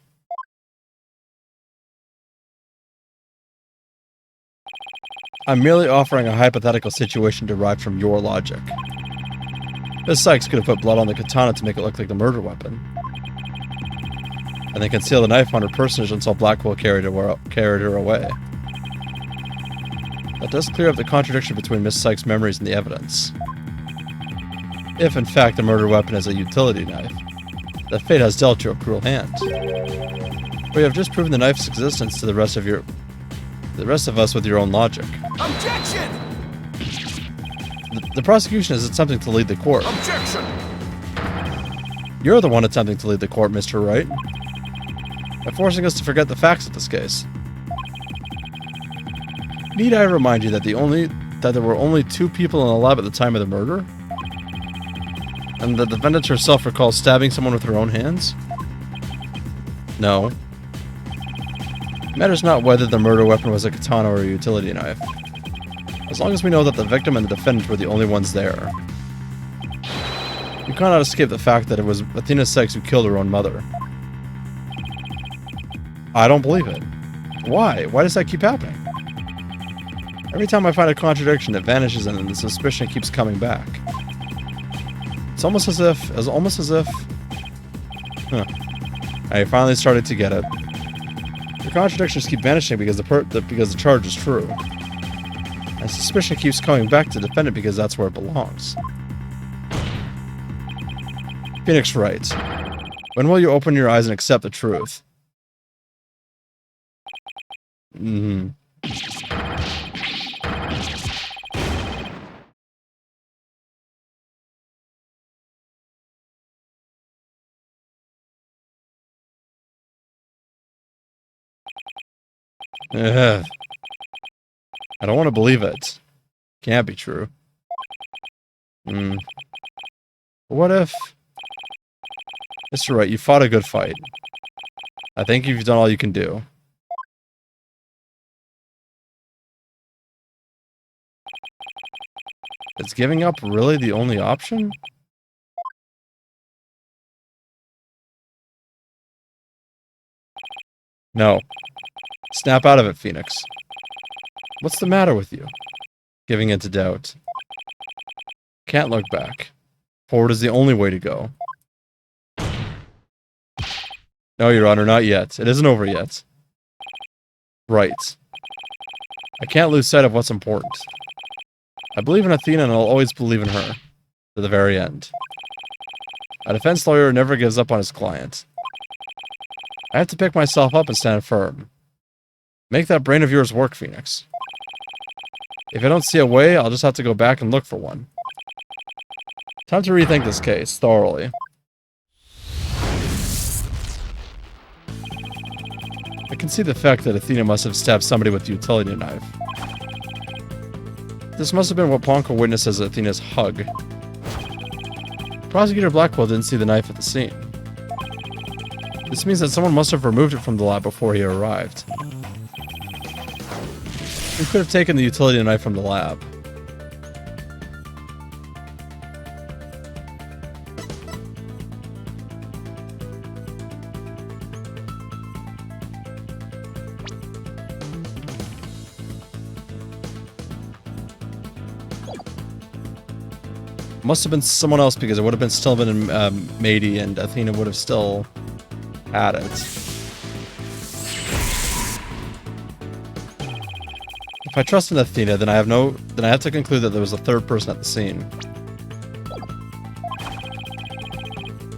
I'm merely offering a hypothetical situation derived from your logic. Miss Sykes could have put blood on the katana to make it look like the murder weapon, and then conceal the knife on her personage until Blackwell carried her away. That does clear up the contradiction between Miss Sykes' memories and the evidence. If, in fact, the murder weapon is a utility knife, that fate has dealt you a cruel hand. But you have just proven the knife's existence to the rest of us with your own logic. Objection! The prosecution is attempting to lead the court. Objection! You're the one attempting to lead the court, Mr. Wright, by forcing us to forget the facts of this case. Need I remind you that there were only 2 people in the lab at the time of the murder? And the defendant herself recalls stabbing someone with her own hands? No. It matters not whether the murder weapon was a katana or a utility knife, as long as we know that the victim and the defendant were the only ones there. You cannot escape the fact that it was Athena Sykes who killed her own mother. I don't believe it. Why? Why does that keep happening? Every time I find a contradiction, it vanishes and the suspicion keeps coming back. It's almost as if... Huh. I finally started to get it. The contradictions keep vanishing because the charge is true. And suspicion keeps coming back to the defendant because that's where it belongs. Phoenix Wright, when will you open your eyes and accept the truth? Ugh. I don't want to believe it. Can't be true. What if... Mr. Wright, you fought a good fight. I think you've done all you can do. Is giving up really the only option? No. Snap out of it, Phoenix. What's the matter with you? Giving in to doubt. Can't look back. Forward is the only way to go. No, Your Honor, not yet. It isn't over yet. Right. I can't lose sight of what's important. I believe in Athena and I'll always believe in her. To the very end. A defense lawyer never gives up on his client. I have to pick myself up and stand firm. Make that brain of yours work, Phoenix. If I don't see a way, I'll just have to go back and look for one. Time to rethink this case, thoroughly. I can see the fact that Athena must have stabbed somebody with the utility knife. This must have been what Ponko witnessed as Athena's hug. Prosecutor Blackwell didn't see the knife at the scene. This means that someone must have removed it from the lab before he arrived. Who could have taken the utility knife from the lab? Must have been someone else because it would have still been in Mady and Athena would have still had it. If I trust in Athena, then I have to conclude that there was a third person at the scene.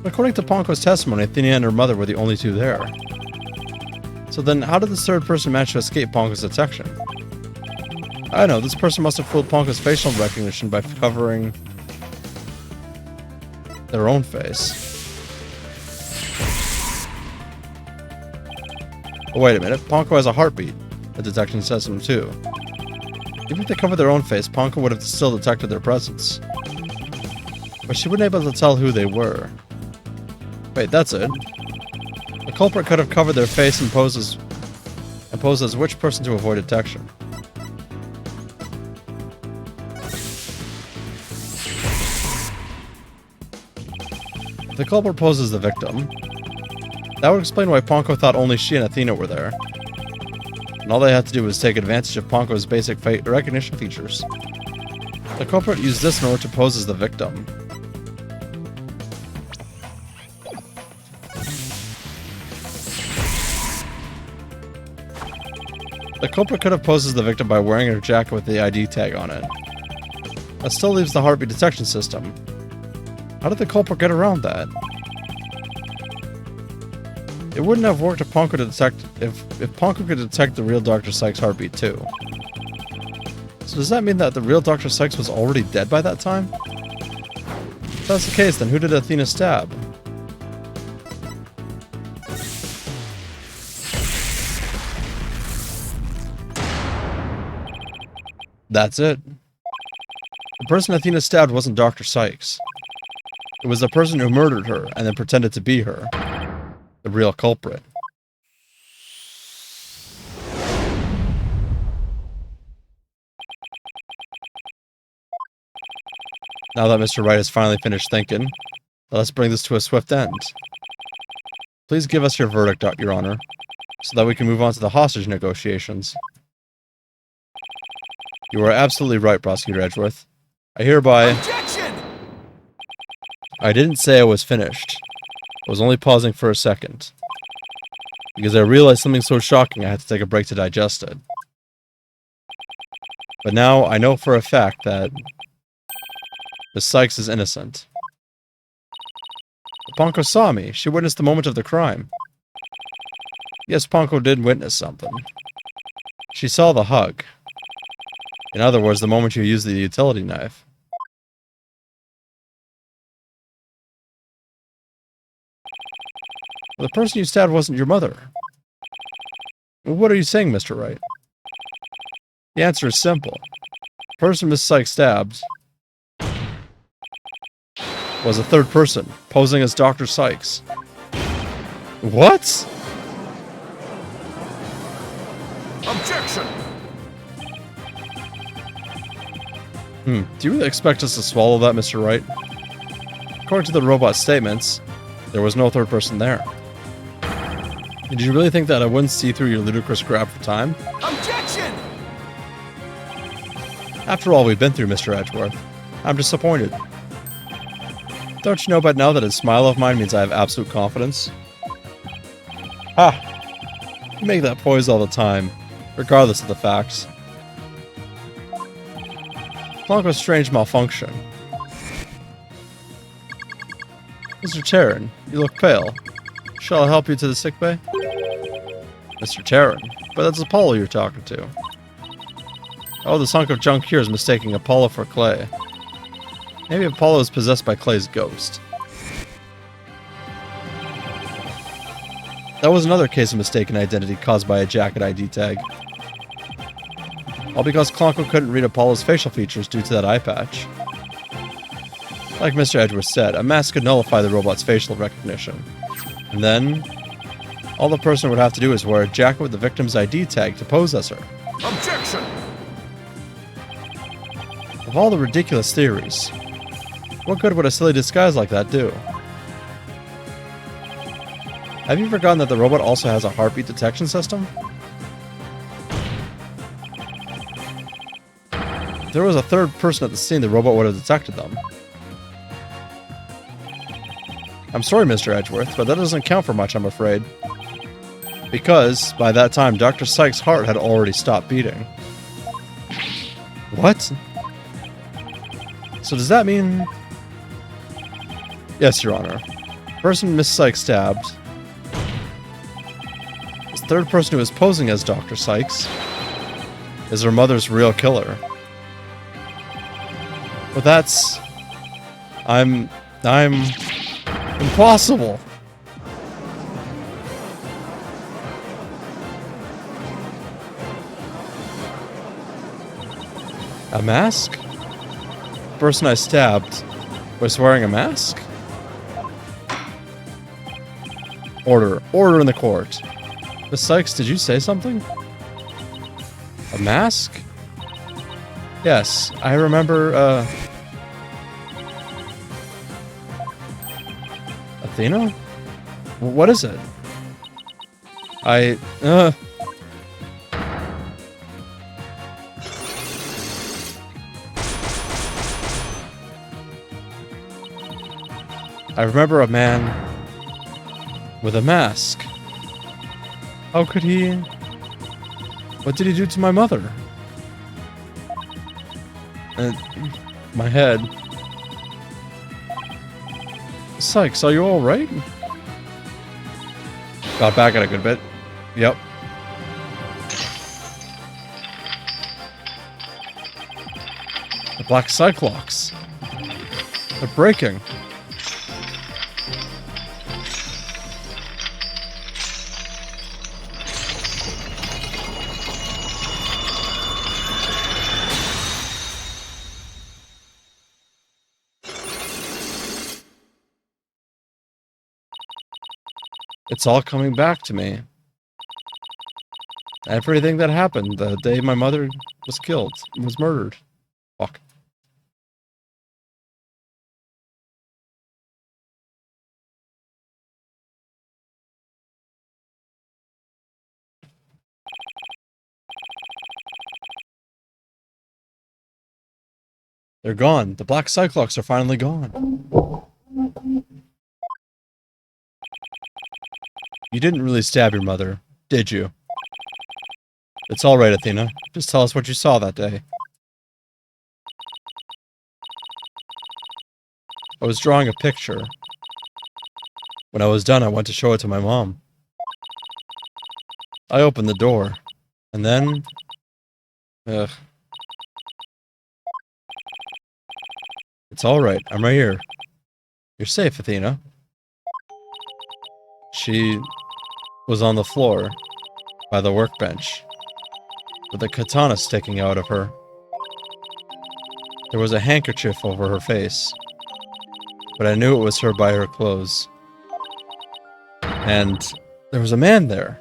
According to Ponko's testimony, Athena and her mother were the only 2 there. So then, how did this third person manage to escape Ponko's detection? I don't know, this person must have fooled Ponko's facial recognition by covering their own face. Oh, wait a minute, Ponko has a heartbeat. The detection system too. Even if they covered their own face, Ponko would have still detected their presence. But she wouldn't be able to tell who they were. Wait, that's it. The culprit could have covered their face and posed as which person to avoid detection. The culprit poses the victim. That would explain why Ponko thought only she and Athena were there. And all they had to do was take advantage of Ponko's basic recognition features. The culprit used this in order to pose as the victim. The culprit could have posed as the victim by wearing her jacket with the ID tag on it. That still leaves the heartbeat detection system. How did the culprit get around that? It wouldn't have worked if Ponko could detect the real Dr. Sykes' heartbeat too. So does that mean that the real Dr. Sykes was already dead by that time? If that's the case, then who did Athena stab? That's it. The person Athena stabbed wasn't Dr. Sykes. It was the person who murdered her and then pretended to be her. The real culprit. Now that Mr. Wright has finally finished thinking, let's bring this to a swift end. Please give us your verdict, Your Honor, so that we can move on to the hostage negotiations. You are absolutely right, Prosecutor Edgeworth. I hereby... Objection! I didn't say I was finished. I was only pausing for a second. Because I realized something so shocking I had to take a break to digest it. But now I know for a fact that Miss Sykes is innocent. Ponko saw me. She witnessed the moment of the crime. Yes, Ponko did witness something. She saw the hug. In other words, the moment you used the utility knife. The person you stabbed wasn't your mother. What are you saying, Mr. Wright? The answer is simple. The person Miss Sykes stabbed was a third person, posing as Dr. Sykes. What? Objection! Do you really expect us to swallow that, Mr. Wright? According to the robot's statements, there was no third person there. Did you really think that I wouldn't see through your ludicrous grab for time? Objection! After all we've been through, Mr. Edgeworth, I'm disappointed. Don't you know by now that a smile of mine means I have absolute confidence? Ha! You make that poise all the time, regardless of the facts. Ponko's strange malfunction. Mr. Terran, you look pale. Shall I help you to the sickbay? Mr. Terran, but that's Apollo you're talking to. Oh, this hunk of junk here is mistaking Apollo for Clay. Maybe Apollo is possessed by Clay's ghost. That was another case of mistaken identity caused by a jacket ID tag. All because Klonko couldn't read Apollo's facial features due to that eye patch. Like Mr. Edgeworth said, a mask could nullify the robot's facial recognition. And then, all the person would have to do is wear a jacket with the victim's ID tag to pose as her. Objection! Of all the ridiculous theories, what good would a silly disguise like that do? Have you forgotten that the robot also has a heartbeat detection system? If there was a third person at the scene, the robot would have detected them. I'm sorry, Mr. Edgeworth, but that doesn't count for much, I'm afraid. Because, by that time, Dr. Sykes' heart had already stopped beating. What? So does that mean... Yes, Your Honor. The person Miss Sykes stabbed... This third person who is posing as Dr. Sykes... is her mother's real killer. But that's... I'm... Impossible! A mask? The person I stabbed was wearing a mask? Order. Order in the court. Miss Sykes, did you say something? A mask? Yes, I remember, Athena? What is it? I remember a man with a mask. How could he... What did he do to my mother? My head. Sykes, are you alright? Got back at a good bit. Yep. The Black Cyclops. They're breaking. It's all coming back to me. Everything that happened the day my mother was killed, was murdered. Fuck. They're gone. The Black Cyclops are finally gone. You didn't really stab your mother, did you? It's alright, Athena. Just tell us what you saw that day. I was drawing a picture. When I was done, I went to show it to my mom. I opened the door. And then... Ugh. It's alright. I'm right here. You're safe, Athena. She was on the floor by the workbench with a katana sticking out of her. There was a handkerchief over her face, but I knew it was her by her clothes. And there was a man there.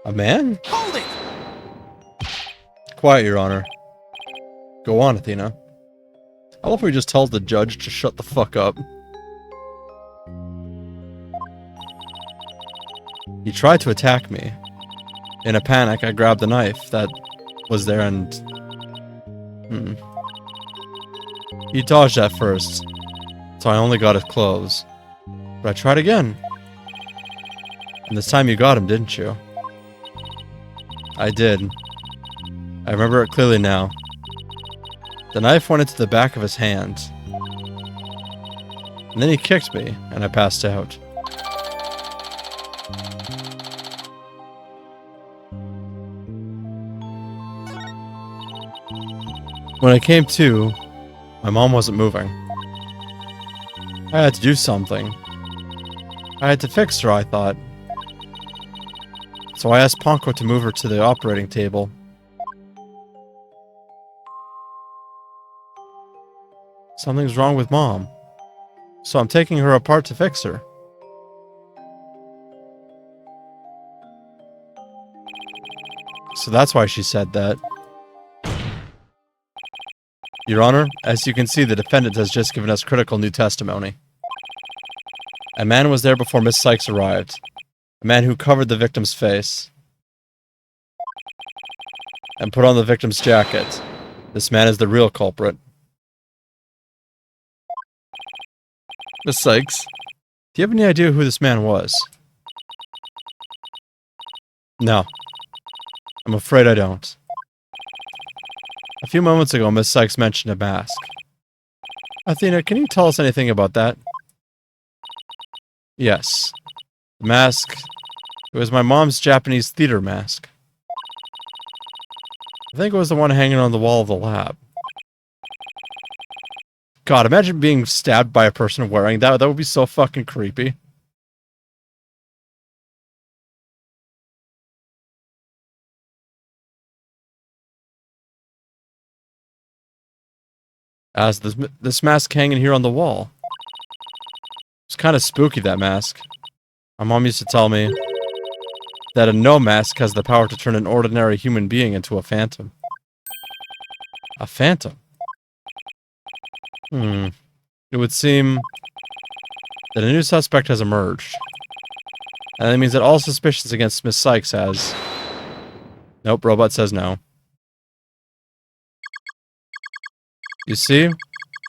A man? Hold it! Quiet, Your Honor. Go on, Athena. I love if we just tells the judge to shut the fuck up. He tried to attack me. In a panic, I grabbed the knife that was there and... He dodged at first, so I only got his clothes. But I tried again. And this time you got him, didn't you? I did. I remember it clearly now. The knife went into the back of his hand. And then he kicked me, and I passed out. When I came to, my mom wasn't moving. I had to do something. I had to fix her, I thought. So I asked Ponko to move her to the operating table. Something's wrong with Mom. So I'm taking her apart to fix her. So that's why she said that. Your Honor, as you can see, the defendant has just given us critical new testimony. A man was there before Miss Sykes arrived. A man who covered the victim's face. And put on the victim's jacket. This man is the real culprit. Miss Sykes, do you have any idea who this man was? No. I'm afraid I don't. A few moments ago, Miss Sykes mentioned a mask. Athena, can you tell us anything about that? Yes. The mask... It was my mom's Japanese theater mask. I think it was the one hanging on the wall of the lab. God, imagine being stabbed by a person wearing that. That would be so fucking creepy. As this mask hanging here on the wall. It's kind of spooky, that mask. My mom used to tell me that a no mask has the power to turn an ordinary human being into a phantom. A phantom? It would seem that a new suspect has emerged. And that means that all suspicions against Miss Sykes has... Nope, robot says no. You see?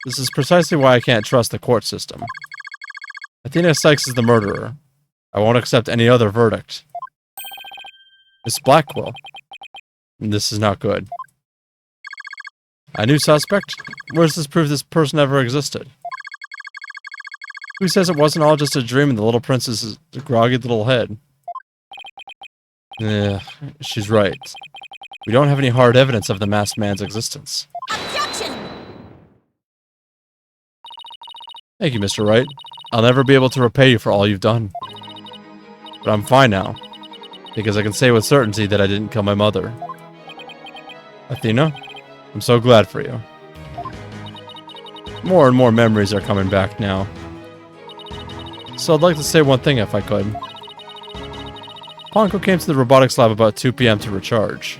This is precisely why I can't trust the court system. Athena Sykes is the murderer. I won't accept any other verdict. Miss Blackwell. This is not good. A new suspect? Where's this proof this person ever existed? Who says it wasn't all just a dream in the little princess's groggy little head? She's right. We don't have any hard evidence of the masked man's existence. Objection! Thank you, Mr. Wright. I'll never be able to repay you for all you've done. But I'm fine now, because I can say with certainty that I didn't kill my mother. Athena, I'm so glad for you. More and more memories are coming back now. So I'd like to say one thing if I could. Ponko came to the robotics lab about 2 p.m. to recharge.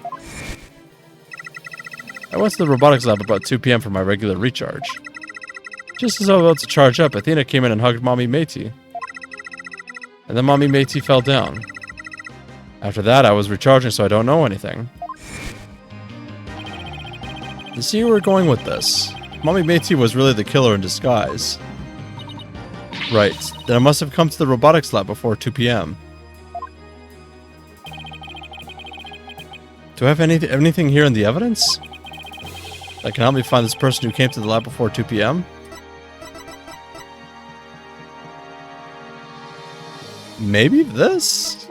I went to the robotics lab about 2 p.m. for my regular recharge. Just as I was about to charge up, Athena came in and hugged Mommy Matey. And then Mommy Matey fell down. After that, I was recharging, so I don't know anything. You see where we're going with this. Mommy Matey was really the killer in disguise. Right. Then I must have come to the robotics lab before 2 p.m. Do I have anything here in the evidence that can help me find this person who came to the lab before 2 p.m.? Maybe this?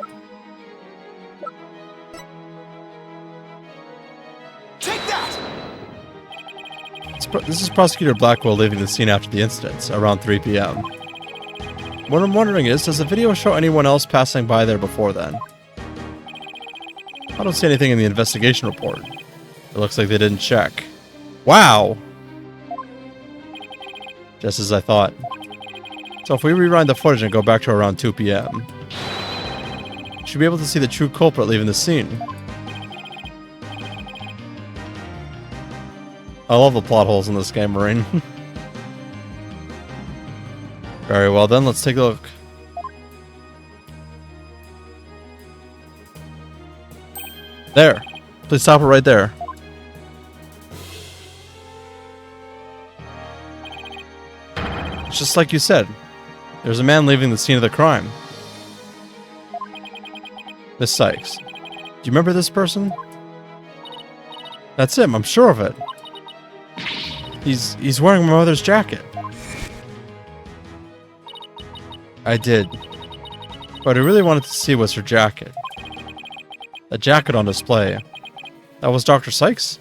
Take that! This is Prosecutor Blackwell leaving the scene after the incident, around 3 p.m. What I'm wondering is, does the video show anyone else passing by there before then? I don't see anything in the investigation report. It looks like they didn't check. Wow! Just as I thought. So if we rewind the footage and go back to around 2 p.m., we should be able to see the true culprit leaving the scene. I love the plot holes in this game, Marine. Very well then, let's take a look. There. Please stop it right there. It's just like you said. There's a man leaving the scene of the crime. Miss Sykes. Do you remember this person? That's him, I'm sure of it. He's wearing my mother's jacket. I did. What I really wanted to see was her jacket. The jacket on display. That was Dr. Sykes?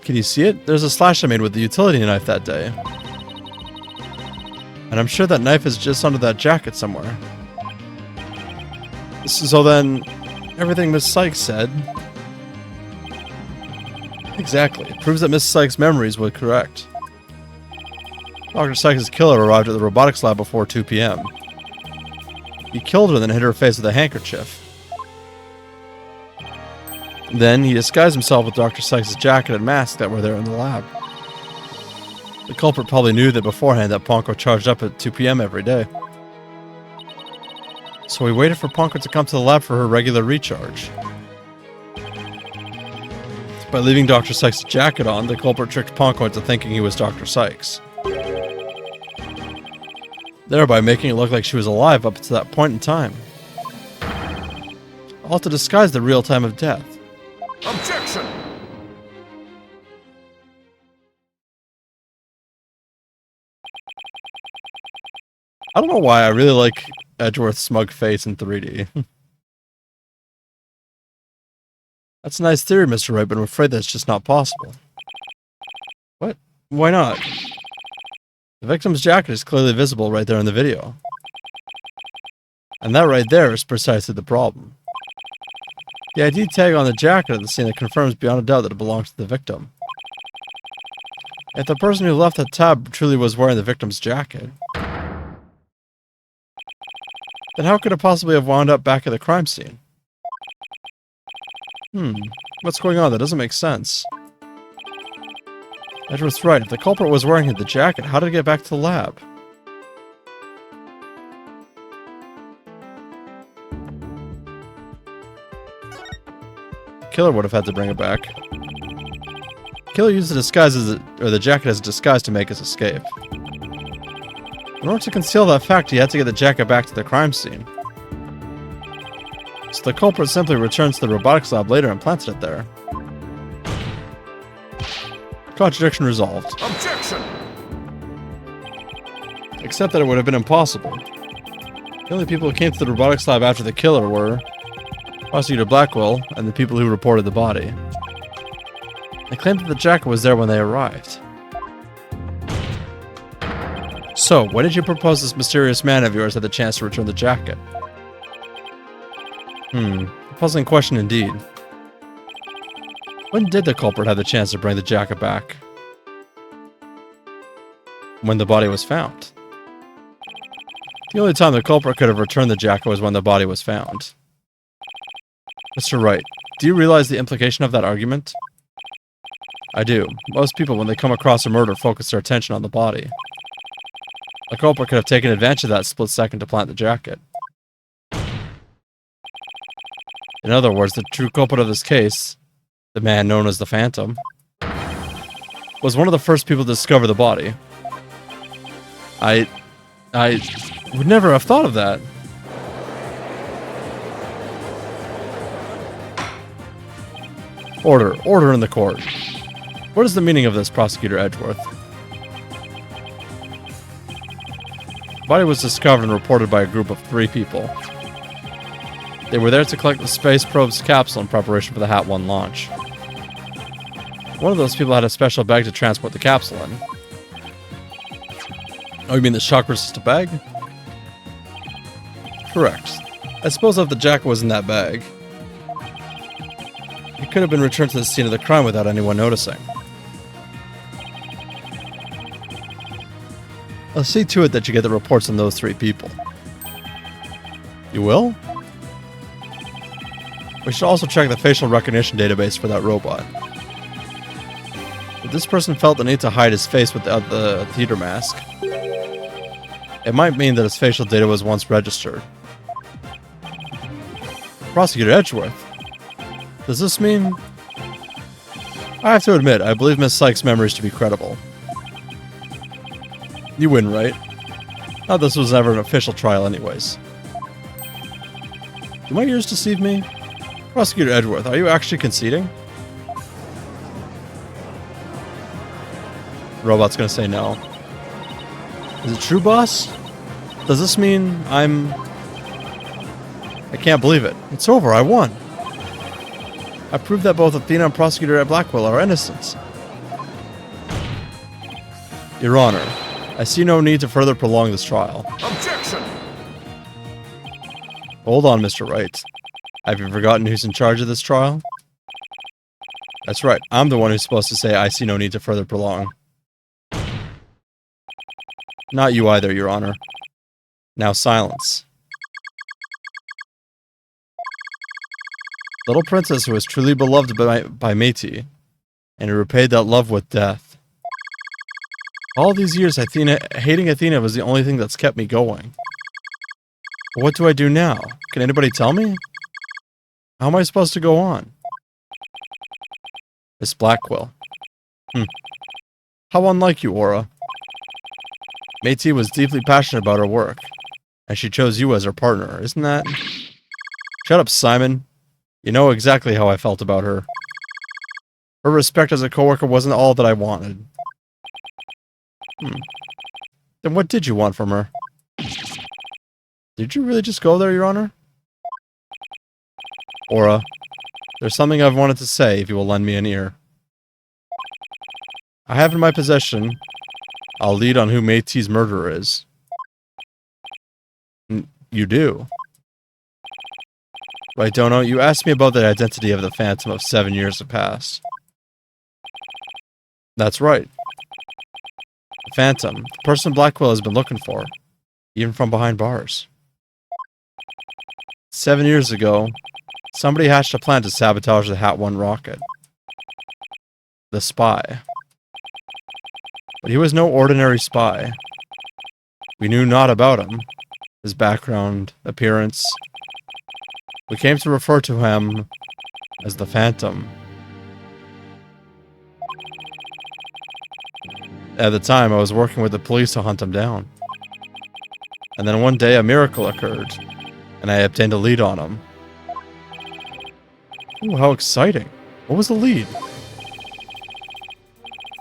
Can you see it? There's a slash I made with the utility knife that day. And I'm sure that knife is just under that jacket somewhere. So then, everything Miss Sykes said... Exactly. It proves that Miss Sykes' memories were correct. Dr. Sykes' killer arrived at the robotics lab before 2 p.m. He killed her and then hit her face with a handkerchief. Then, he disguised himself with Dr. Sykes' jacket and mask that were there in the lab. The culprit probably knew that beforehand that Ponko charged up at 2 p.m. every day. So he waited for Ponko to come to the lab for her regular recharge. By leaving Dr. Sykes' jacket on, the culprit tricked Ponko into thinking he was Dr. Sykes. Thereby making it look like she was alive up to that point in time. All to disguise the real time of death. Objection! I don't know why I really like Edgeworth's smug face in 3D. That's a nice theory, Mr. Wright, but I'm afraid that's just not possible. What? Why not? The victim's jacket is clearly visible right there in the video. And that right there is precisely the problem. The ID tag on the jacket at the scene that confirms beyond a doubt that it belongs to the victim. If the person who left the tab truly was wearing the victim's jacket, then how could it possibly have wound up back at the crime scene? What's going on? That doesn't make sense. Edgeworth's right. If the culprit was wearing the jacket, how did it get back to the lab? The killer would have had to bring it back. The killer used the jacket as a disguise to make his escape. In order to conceal that fact, he had to get the jacket back to the crime scene. So the culprit simply returned to the robotics lab later and planted it there. Contradiction resolved. Objection! Except that it would have been impossible. The only people who came to the robotics lab after the killer were Prosecutor Blackwell and the people who reported the body. They claimed that the jacket was there when they arrived. So, when did you propose this mysterious man of yours had the chance to return the jacket? A puzzling question indeed. When did the culprit have the chance to bring the jacket back? When the body was found. The only time the culprit could have returned the jacket was when the body was found. Mr. Wright, do you realize the implication of that argument? I do. Most people, when they come across a murder, focus their attention on the body. The culprit could have taken advantage of that split second to plant the jacket. In other words, the true culprit of this case, the man known as the Phantom, was one of the first people to discover the body. I would never have thought of that. Order in the court. What is the meaning of this, Prosecutor Edgeworth? The body was discovered and reported by a group of 3 people. They were there to collect the space probe's capsule in preparation for the Hat 1 launch. One of those people had a special bag to transport the capsule in. Oh, you mean the shock-resistant bag? Correct. I suppose if the jacket was in that bag, it could have been returned to the scene of the crime without anyone noticing. I'll see to it that you get the reports on those 3 people. You will? We should also check the facial recognition database for that robot. If this person felt the need to hide his face with the theater mask, it might mean that his facial data was once registered. Prosecutor Edgeworth, does this mean... I have to admit, I believe Miss Sykes' memories to be credible. You win, right? Not this was ever an official trial anyways. Do my ears deceive me? Prosecutor Edgeworth, are you actually conceding? The robot's gonna say no. Is it true, boss? Does this mean I can't believe it. It's over, I won. I proved that both Athena and Prosecutor Blackwell are innocent. Your Honor, I see no need to further prolong this trial. Objection! Hold on, Mr. Wright. Have you forgotten who's in charge of this trial? That's right, I'm the one who's supposed to say I see no need to further prolong. Not you either, Your Honor. Now silence. Little princess who was truly beloved by Métis, and who repaid that love with death. All these years, hating Athena was the only thing that's kept me going. But what do I do now? Can anybody tell me? How am I supposed to go on? Miss Blackwell. How unlike you, Aura. Métis was deeply passionate about her work, and she chose you as her partner, isn't that? Shut up, Simon. You know exactly how I felt about her. Her respect as a coworker wasn't all that I wanted. Then what did you want from her? Did you really just go there, Your Honor? Aura, there's something I've wanted to say if you will lend me an ear. I have in my possession a lead on who Métis' murderer is. You do? Right, Dono, you asked me about the identity of the Phantom of 7 years have passed. That's right. The Phantom, the person Blackwell has been looking for, even from behind bars. 7 years ago, somebody hatched a plan to sabotage the Hat 1 rocket. The spy. But he was no ordinary spy. We knew naught about him, his background, appearance. We came to refer to him as the Phantom. At the time, I was working with the police to hunt him down. And then one day, a miracle occurred, and I obtained a lead on him. Ooh, how exciting. What was the lead?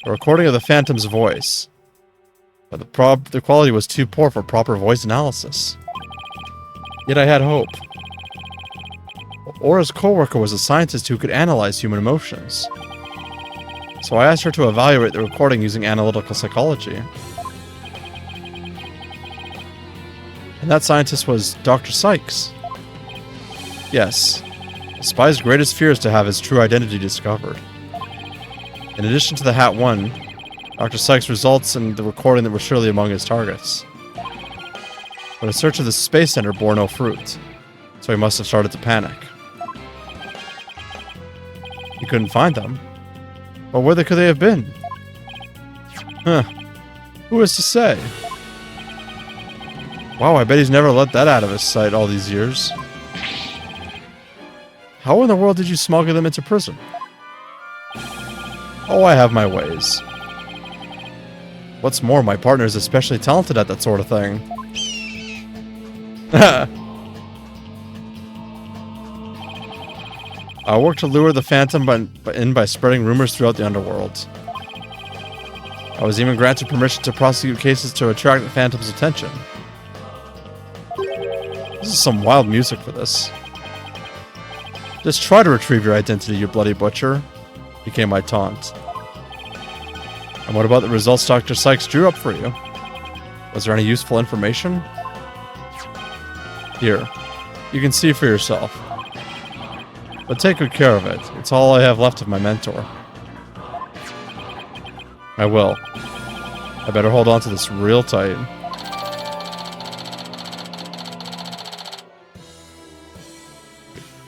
A recording of the Phantom's voice. But the quality was too poor for proper voice analysis. Yet I had hope. Aura's co-worker was a scientist who could analyze human emotions. So I asked her to evaluate the recording using analytical psychology. And that scientist was Dr. Sykes. Yes, a spy's greatest fear is to have his true identity discovered. In addition to the Hat 1, Dr. Sykes results in the recording that was surely among his targets. But a search of the Space Center bore no fruit, so he must have started to panic. He couldn't find them. But where could they have been? Huh. Who is to say? Wow, I bet he's never let that out of his sight all these years. How in the world did you smuggle them into prison? Oh, I have my ways. What's more, my partner is especially talented at that sort of thing. I worked to lure the Phantom by spreading rumors throughout the underworld. I was even granted permission to prosecute cases to attract the Phantom's attention. This is some wild music for this. Just try to retrieve your identity, you bloody butcher, became my taunt. And what about the results Dr. Sykes drew up for you? Was there any useful information? Here, you can see for yourself. But take good care of it. It's all I have left of my mentor. I will. I better hold on to this real tight.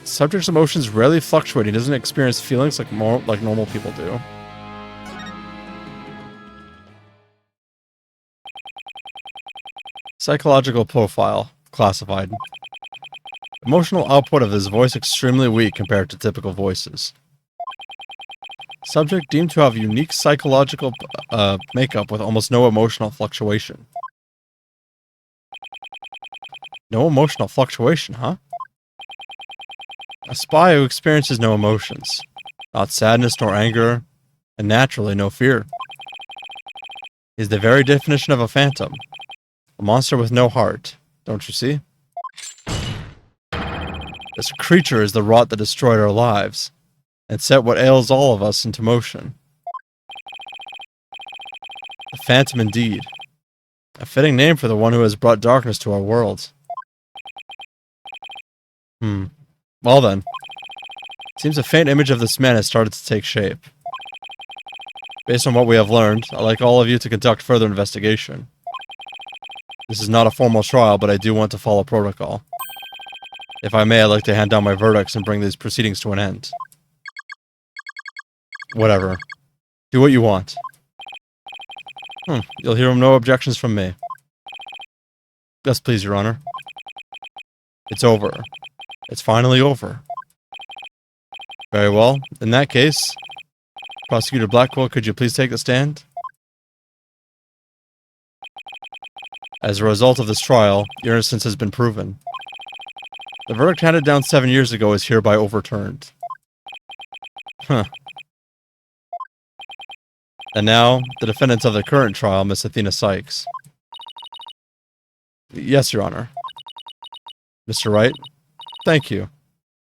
Subject's emotions rarely fluctuate. He doesn't experience feelings like normal people do. Psychological profile. Classified. Emotional output of his voice extremely weak compared to typical voices. Subject deemed to have unique psychological makeup with almost no emotional fluctuation. No emotional fluctuation, huh? A spy who experiences no emotions. Not sadness nor anger, and naturally no fear. Is the very definition of a phantom. A monster with no heart, don't you see? This creature is the rot that destroyed our lives, and set what ails all of us into motion. A phantom indeed. A fitting name for the one who has brought darkness to our world. Well then. Seems a faint image of this man has started to take shape. Based on what we have learned, I'd like all of you to conduct further investigation. This is not a formal trial, but I do want to follow protocol. If I may, I'd like to hand down my verdicts and bring these proceedings to an end. Whatever. Do what you want. You'll hear no objections from me. Yes, please, Your Honor. It's over. It's finally over. Very well. In that case, Prosecutor Blackwell, could you please take the stand? As a result of this trial, your innocence has been proven. The verdict handed down 7 years ago is hereby overturned. And now, the defendant of the current trial, Miss Athena Sykes. Yes, Your Honor. Mr. Wright, thank you.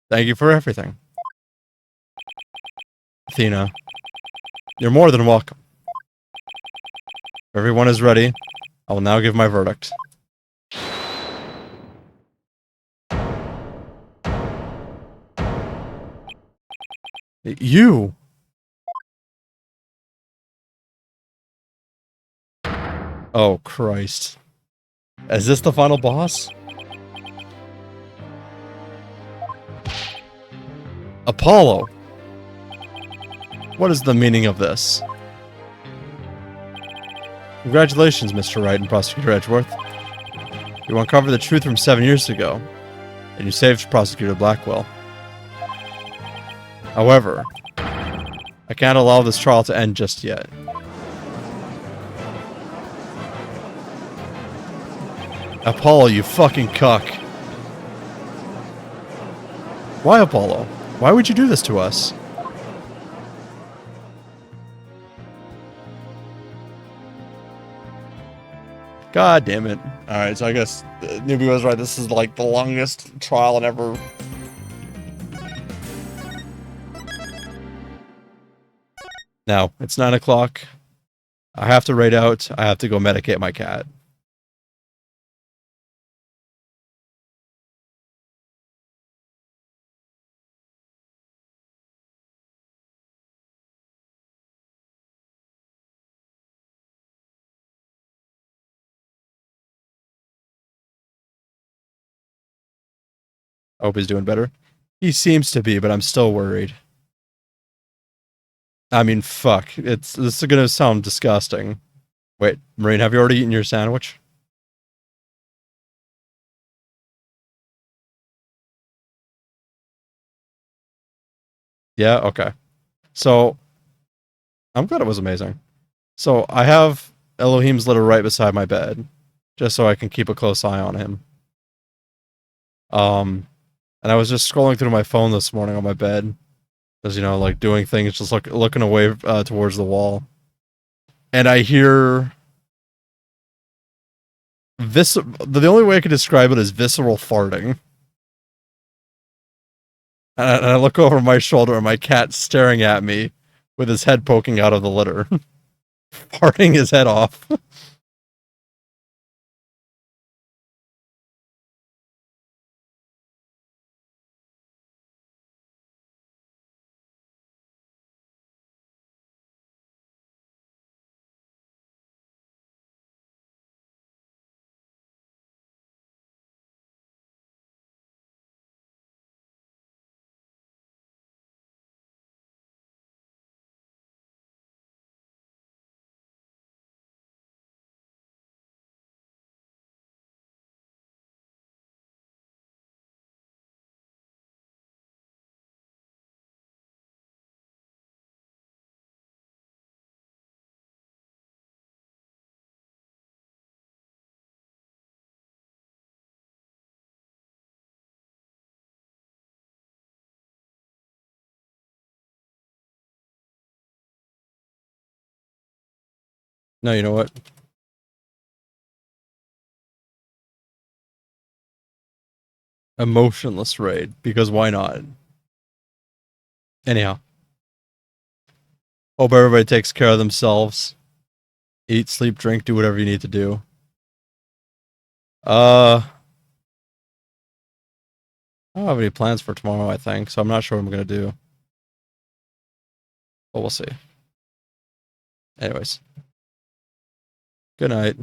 Thank you for everything. Athena, you're more than welcome. If everyone is ready, I will now give my verdict. You! Oh, Christ. Is this the final boss? Apollo! What is the meaning of this? Congratulations, Mr. Wright and Prosecutor Edgeworth. You uncovered the truth from 7 years ago, and you saved Prosecutor Blackwell. However, I can't allow this trial to end just yet. Apollo, you fucking cuck. Why, Apollo? Why would you do this to us? God damn it. Alright, so I guess Newbie was right. This is like the longest trial ever. Now, it's 9 o'clock. I have to raid out. I have to go medicate my cat. I hope he's doing better. He seems to be, but I'm still worried. I mean, fuck. This is gonna sound disgusting. Wait, Marine, have you already eaten your sandwich? Yeah, okay. So, I'm glad it was amazing. So, I have Elohim's litter right beside my bed, just so I can keep a close eye on him. And I was just scrolling through my phone this morning on my bed, as you know, like doing things, just looking away towards the wall, and I hear the only way I can describe it is visceral farting. And I look over my shoulder, and my cat's staring at me with his head poking out of the litter, farting his head off. No, you know what? Emotionless raid, because why not? Anyhow, hope everybody takes care of themselves. Eat, sleep, drink, do whatever you need to do. I don't have any plans for tomorrow, I think, so I'm not sure what I'm gonna do. But we'll see. Anyways. Good night.